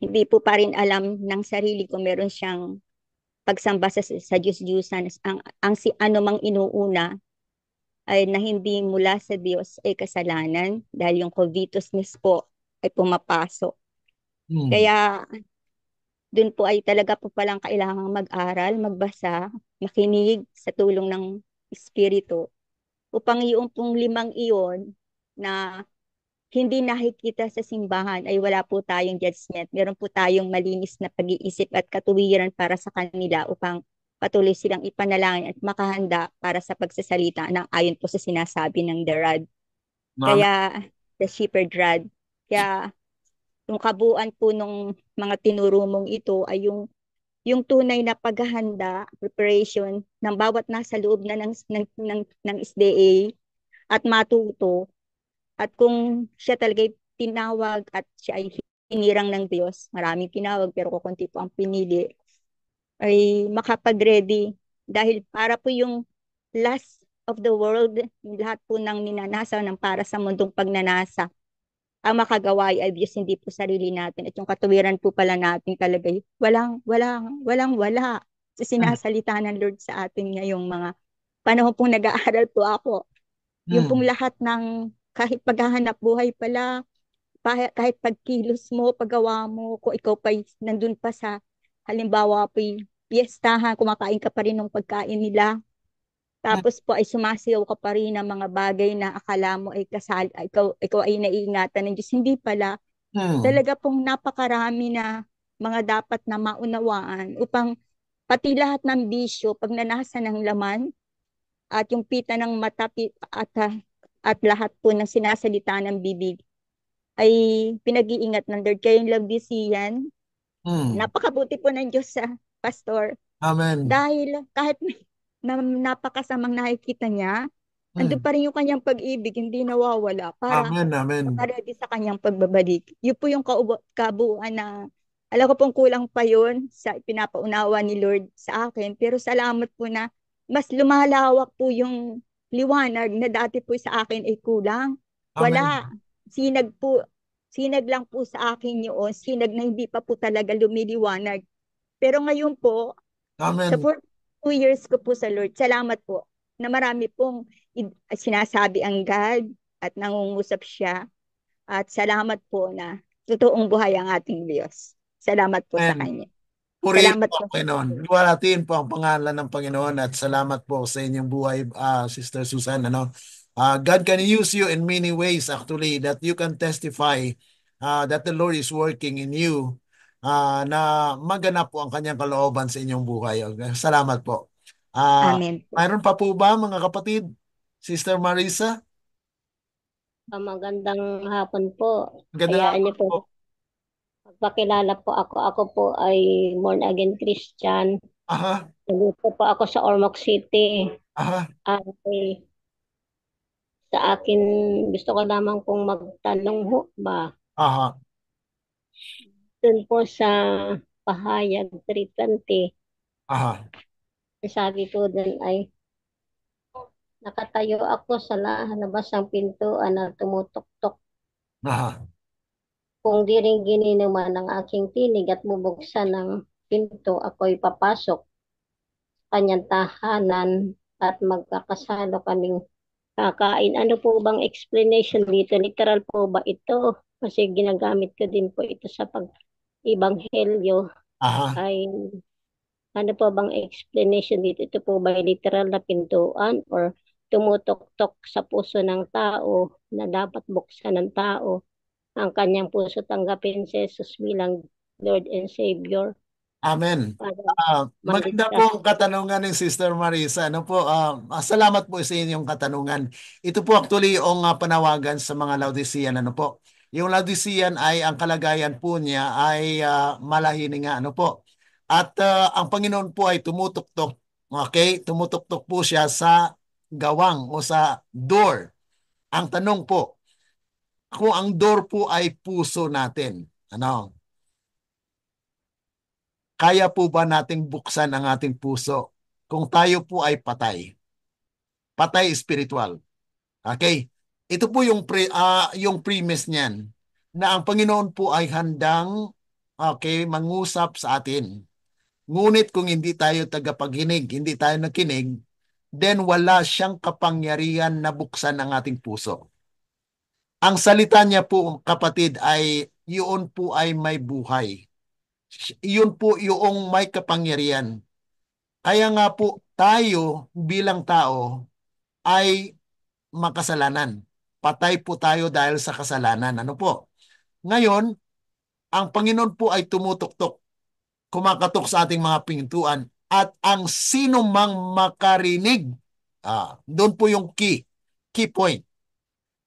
hindi po pa rin alam ng sarili ko meron siyang pagsamba sa Diyos-Diyusan. Ang si ano mang inuuna ay na hindi mula sa Diyos ay kasalanan dahil yung covetousness po ay pumapasok. Mm. Kaya dun po ay talaga po palang kailangang mag-aral, magbasa, makinig sa tulong ng Espiritu upang yung pong limang iyon na hindi nakikita sa simbahan ay wala po tayong judgment. Meron po tayong malinis na pag-iisip at katuwiran para sa kanila upang patuloy silang ipanalangin at makahanda para sa pagsasalita ng ayon po sa sinasabi ng The Rod. Amen. Kaya, the Shepherd Rod. Kaya, yung kabuuan po ng mga tinuro mong ito ay yung tunay na paghahanda, preparation ng bawat nasa loob na ng SDA at matuto. At kung siya talaga tinawag at siya ay hinirang ng Diyos, maraming tinawag pero kukunti po ang pinili, ay makapag-ready. Dahil para po yung last of the world, yung lahat po ng ninanasa ng para sa mundong pagnanasa, ang makagawa ay Diyos, hindi po sarili natin. At yung katuwiran po pala natin talaga, wala. Sa Mm. sinasalita ng Lord sa atin ngayong mga panahon pong nag-aaral po ako. Yung pong Mm. lahat ng kahit paghahanap buhay pala, kahit pagkilos mo, paggawa mo, kung ikaw pa nandun pa sa, halimbawa po piyestahan, kumakain ka pa rin ng pagkain nila, tapos po ay sumasiyaw ka pa rin ng mga bagay na akala mo ay ikaw ay naiingatan ng Diyos. Hindi pala. Mm. Talaga pong napakarami na mga dapat na maunawaan upang pati lahat ng bisyo, pagnanasa ng laman, at yung pita ng mata at lahat po ng sinasalita ng bibig ay pinag-iingat ng Lord. Kaya yung Laodicean, Mm. napakabuti po ng Diyos sa pastor. Amen. Dahil kahit napakasamang nakikita niya, andun Mm. pa rin yung kanyang pag-ibig, hindi nawawala para Amen. Amen. makaredy sa kanyang pagbabalik. Yun po yung kabuuan na alam ko pong kulang pa yun sa pinapaunawa ni Lord sa akin. Pero salamat po na mas lumalawak po yung liwanag na dati po sa akin ay kulang. Amen. Wala. Sinag po, sinag lang po sa akin yun. Sinag na hindi pa po talaga lumiliwanag. Pero ngayon po, sa Amen. 2 years ko po sa Lord, salamat po na marami pong sinasabi ang God at nangungusap siya. At salamat po na totoong buhay ang ating Diyos. Salamat po sa Amen. Kanya. Purihin Salamat po po ang sa Panginoon. Diyos. Luwalhatiin po ang pangalan ng Panginoon at salamat po sa inyong buhay, Sister Susan. Ano? God can use you in many ways actually that you can testify that the Lord is working in you na maganap po ang kanyang kalooban sa inyong buhay. Okay? Salamat po. Amen po. Mayroon pa po ba mga kapatid? Sister Marisa? Magandang hapon po. Magandang Hayaan hapon niyo po, po. magpakilala po ako. Ako po ay born again Christian. Aha, Nandito pa ako sa Ormoc City. aha, Ay, sa akin, gusto ko lamang pong magtanong ho ba? aha, Doon po sa Pahayag 320, aha, sabi po doon ay, nakatayo ako sa labas ng pintuan na tumutok-tok. aha. Kung di rin gininuman ng aking tinig at bubuksan ng pinto, ako'y papasok kanyang tahanan at magkakasalo kaming kakain. Ano po bang explanation dito? Literal po ba ito? Kasi ginagamit ko din po ito sa pag-ibanghelyo. Aha. Ay ano po bang explanation dito? Ito po ba literal na pintuan or tumutok-tok sa puso ng tao na dapat buksan ng tao ang kanyang puso, tanggapin si Jesus bilang Lord and Savior Amen. para Maganda maligtas. po ang katanungan ni Sister Marisa. Ano po, salamat po sa inyong katanungan. Ito po actually yung panawagan sa mga Laodicean. Ano po? Yung Laodicean ay ang kalagayan po niya ay malahininga. Ano po? At ang Panginoon po ay tumutuktok. Okay? Tumutuktok po siya sa gawang o sa door. Ang tanong po, kung ang door po ay puso natin, ano? Kaya po ba nating buksan ang ating puso kung tayo po ay patay? Patay spiritual. Okay? Ito po yung premise niyan na ang Panginoon po ay handang mangusap sa atin. Ngunit kung hindi tayo tagapaghinig, hindi tayo nakinig, then wala siyang kapangyarihan na buksan ang ating puso. Ang salita niya po, kapatid, ay yun po ay may buhay. Yun po yung may kapangyarihan. Kaya nga po tayo bilang tao ay makasalanan. Patay po tayo dahil sa kasalanan. Ano po? Ngayon, ang Panginoon po ay tumutuktok, kumakatok sa ating mga pintuan at ang sino mang makarinig, doon po yung key point.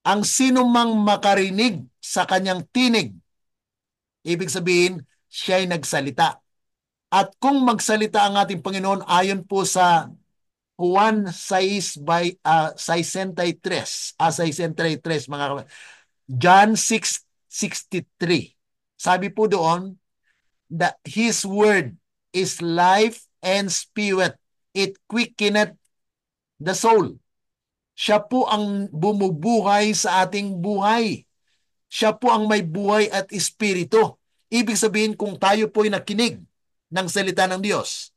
Ang sino mang makarinig sa kanyang tinig, ibig sabihin, siya ay nagsalita. At kung magsalita ang ating Panginoon ayon po sa Juan 6 63, 63 mga John 6:63. Sabi po doon that his word is life and spirit. It quickeneth the soul. Siya po ang bumubuhay sa ating buhay. Siya po ang may buhay at espiritu. Ibig sabihin kung tayo po ay nakinig ng salita ng Diyos,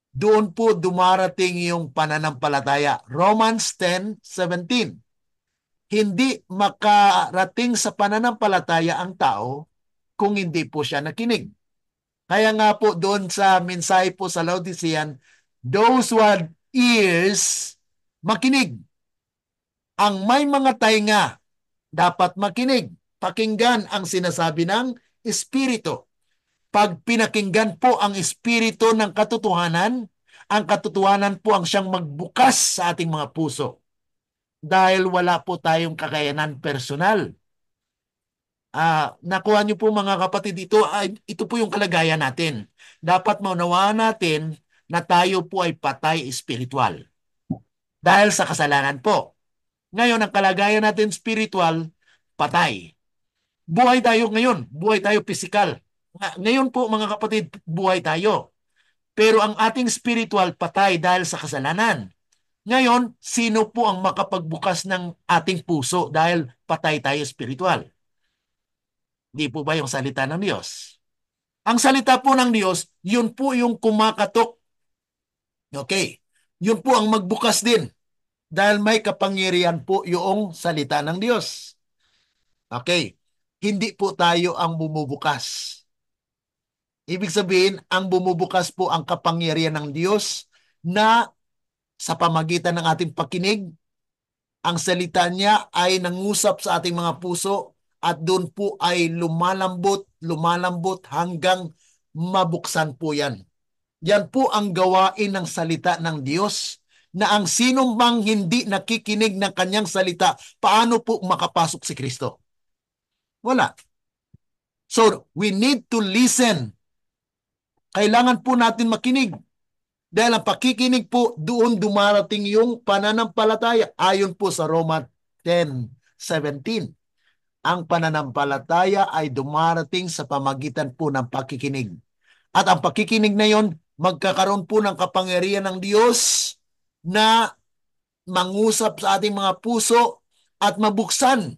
doon po dumarating yung pananampalataya. Romans 10:17. Hindi makarating sa pananampalataya ang tao kung hindi po siya nakinig. Kaya nga po doon sa mensahe po sa Laodicean, those who have ears, makinig. Ang may mga tainga, dapat makinig. Pakinggan ang sinasabi ng Espiritu. Pag pinakinggan po ang Espiritu ng katotohanan, ang katotohanan po ang siyang magbukas sa ating mga puso. Dahil wala po tayong kakayanan personal. Nakuha niyo po mga kapatid, ito po yung kalagayan natin. Dapat maunawaan natin na tayo po ay patay espiritual. Dahil sa kasalanan po. Ngayon, ang kalagayan natin spiritual, patay. Buhay tayo ngayon. Buhay tayo physical. Ngayon po mga kapatid, buhay tayo. Pero ang ating spiritual patay dahil sa kasalanan. Ngayon, sino po ang makapagbukas ng ating puso dahil patay tayo spiritual? Di po ba yung salita ng Diyos? Ang salita po ng Diyos, yun po yung kumakatok. Okay. Yun po ang magbukas din dahil may kapangyarihan po yung salita ng Diyos. Okay. Hindi po tayo ang bumubukas. Ibig sabihin, ang bumubukas po ang kapangyarihan ng Diyos na sa pamagitan ng ating pakinig, ang salita niya ay nangusap sa ating mga puso at doon po ay lumalambot, lumalambot hanggang mabuksan po yan. Yan po ang gawain ng salita ng Diyos na ang sino mang hindi nakikinig ng kanyang salita, paano po makapasok si Kristo? Wala. So, we need to listen. Kailangan po natin makinig. Dahil ang pakikinig po, doon dumarating yung pananampalataya. Ayon po sa Roma 10:17. Ang pananampalataya ay dumarating sa pamagitan po ng pakikinig. At ang pakikinig na yon, magkakaroon po ng kapangyarihan ng Diyos na mangusap sa ating mga puso at mabuksan.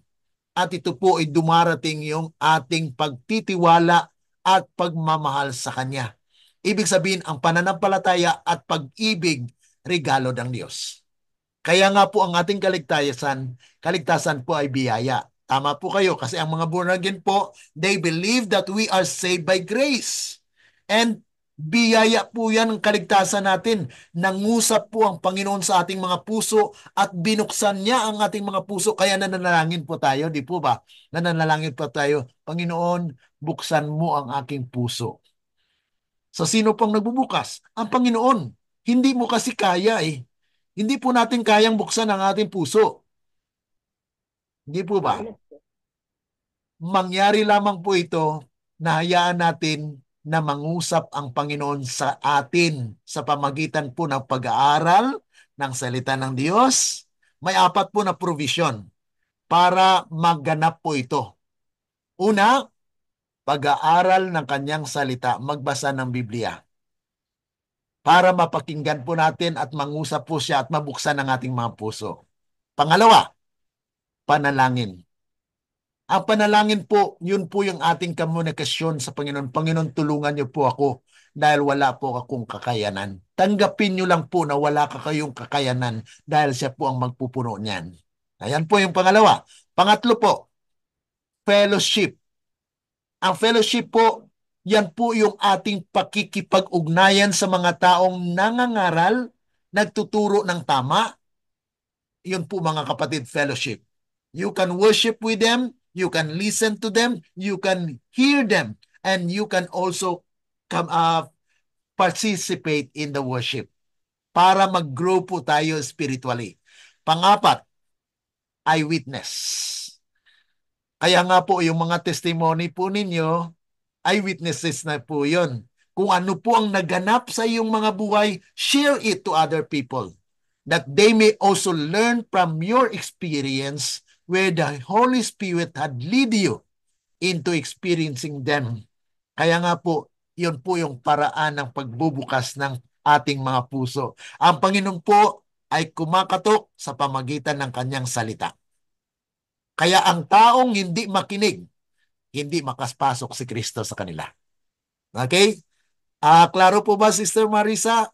At ito po ay dumarating yung ating pagtitiwala at pagmamahal sa Kanya. Ibig sabihin, ang pananampalataya at pag-ibig, regalo ng Diyos. Kaya nga po ang ating kaligtasan po ay biyaya. Tama po kayo kasi ang mga born again po, they believe that we are saved by grace. And biyaya po yan ang kaligtasan natin. Nangusap po ang Panginoon sa ating mga puso at binuksan niya ang ating mga puso. Kaya nananalangin po tayo, di po ba? Nananalangin po tayo, Panginoon, buksan mo ang aking puso. Sa sino pang nagbubukas? Ang Panginoon. Hindi mo kasi kaya eh. Hindi po natin kayang buksan ang ating puso. Hindi po ba? Mangyari lamang po ito na hayaan natin na mangusap ang Panginoon sa atin sa pamagitan po ng pag-aaral ng salita ng Diyos. May 4 po na provision para maganap po ito. Una, pag-aaral ng kanyang salita, magbasa ng Biblia. Para mapakinggan po natin at mangusap po siya at mabuksan ang ating mga puso. Pangalawa, panalangin. Ang panalangin po, yun po yung ating komunikasyon sa Panginoon. Panginoon, tulungan niyo po ako dahil wala po akong kakayanan. Tanggapin niyo lang po na wala ka kayong kakayanan dahil siya po ang magpupuno niyan. Ayan po yung pangalawa. Pangatlo po, fellowship. Ang fellowship po, yan po yung ating pakikipag-ugnayan sa mga taong nangangaral, nagtuturo ng tama. Yun po mga kapatid, fellowship. You can worship with them, you can listen to them, you can hear them, and you can also participate in the worship para mag-grow po tayo spiritually. Pangapat, eyewitness. Kaya nga po yung mga testimony po ninyo, eyewitnesses na po yun. Kung ano po ang naganap sa iyong mga buhay, share it to other people that they may also learn from your experience where the Holy Spirit had lead you into experiencing them. Kaya nga po, yun po yung paraan ng pagbubukas ng ating mga puso. Ang Panginoon po ay kumakatok sa pamagitan ng kanyang salita. Kaya ang taong hindi makinig, hindi makaspasok si Kristo sa kanila. Okay? Klaro po ba, Sister Marisa?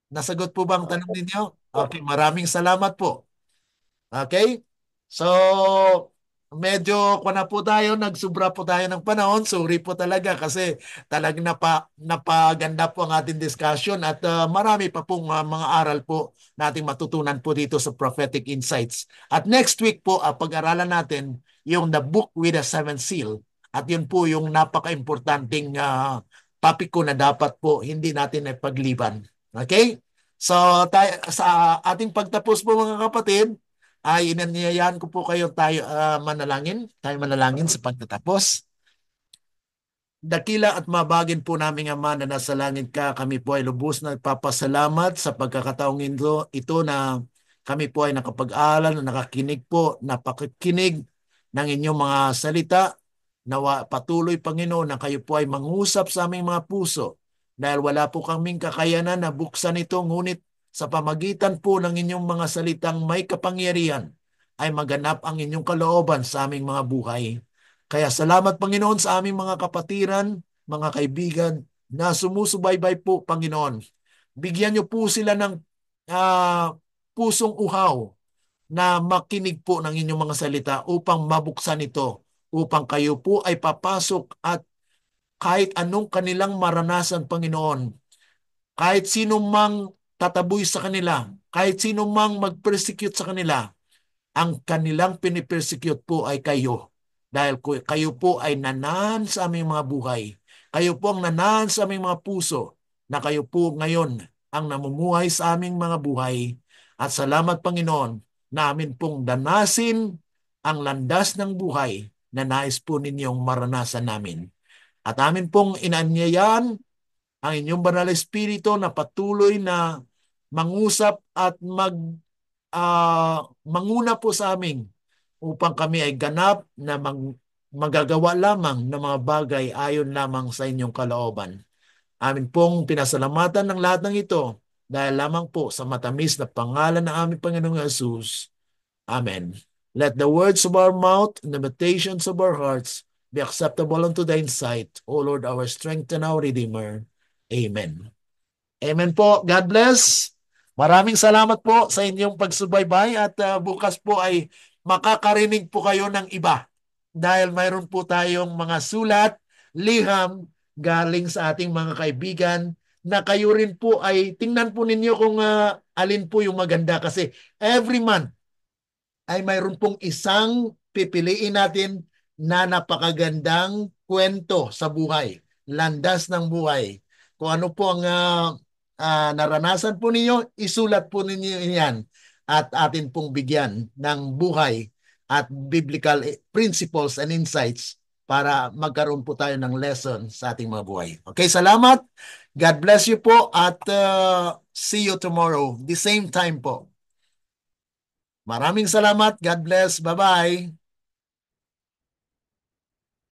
Nasagot po ba ang tanong ninyo? Okay, maraming salamat po. Okay? So, medyo na po tayo, nagsubra po tayo ng panahon. Sorry po talaga kasi talagang napaganda po ang ating discussion at marami pa pong mga aral po nating matutunan po dito sa Prophetic Insights. At next week po, pag-aralan natin yung The Book with the Seventh Seal. At yun po yung napaka-importanting topic ko na dapat po hindi natin ipagliban. Okay? So, sa ating pagtapos po mga kapatid, ay inanyayahan ko po kayo tayo manalangin sa pagtatapos. Dakila at mabagin po naming Ama na nasa langit ka, kami po ay lubos na nagpapasalamat sa pagkakataong ito na kami po ay nakapag-aral, nakakinig po, napakikinig ng inyong mga salita. Nawa patuloy, Panginoon, na kayo po ay mangusap sa aming mga puso dahil wala po kaming kakayanan na buksan ito, ngunit sa pamagitan po ng inyong mga salitang may kapangyarihan ay maganap ang inyong kalooban sa aming mga buhay. Kaya salamat, Panginoon, sa aming mga kapatiran, mga kaibigan na sumusubaybay po, Panginoon. Bigyan niyo po sila ng pusong uhaw na makinig po ng inyong mga salita upang mabuksan ito, upang kayo po ay papasok at kahit anong kanilang maranasan, Panginoon, kahit sino mang tataboy sa kanila, kahit sino mang mag-persecute sa kanila, ang kanilang pinipersecute po ay kayo. Dahil kayo po ay nanaan sa aming mga buhay. Kayo po ang nanaan sa aming mga puso na kayo po ngayon ang namumuhay sa aming mga buhay. At salamat, Panginoon, na amin pong danasin ang landas ng buhay na nais po ninyong maranasan namin. At amin pong inanyayan ang inyong banal na espiritu na patuloy na mangusap at manguna po sa amin upang kami ay ganap na magagawa lamang ng mga bagay ayon lamang sa inyong kalooban. Amin pong pinasalamatan ng lahat ng ito dahil lamang po sa matamis na pangalan ng aming Panginoong Hesus. Amen. Let the words of our mouth and the meditations of our hearts be acceptable unto thine sight, O Lord, our strength and our Redeemer. Amen. Amen po. God bless. Maraming salamat po sa inyong pagsubaybay at bukas po ay makakarinig po kayo ng iba dahil mayroon po tayong mga sulat, liham galing sa ating mga kaibigan na kayo rin po ay tingnan po ninyo kung alin po yung maganda kasi every month ay mayroon pong isang pipiliin natin na napakagandang kwento sa buhay, landas ng buhay. Kung ano po ang naranasan po ninyo, isulat po ninyo yan at atin pong bigyan ng buhay at biblical principles and insights para magkaroon po tayo ng lesson sa ating mga buhay. Okay, salamat. God bless you po at see you tomorrow. The same time po. Maraming salamat. God bless. Bye-bye.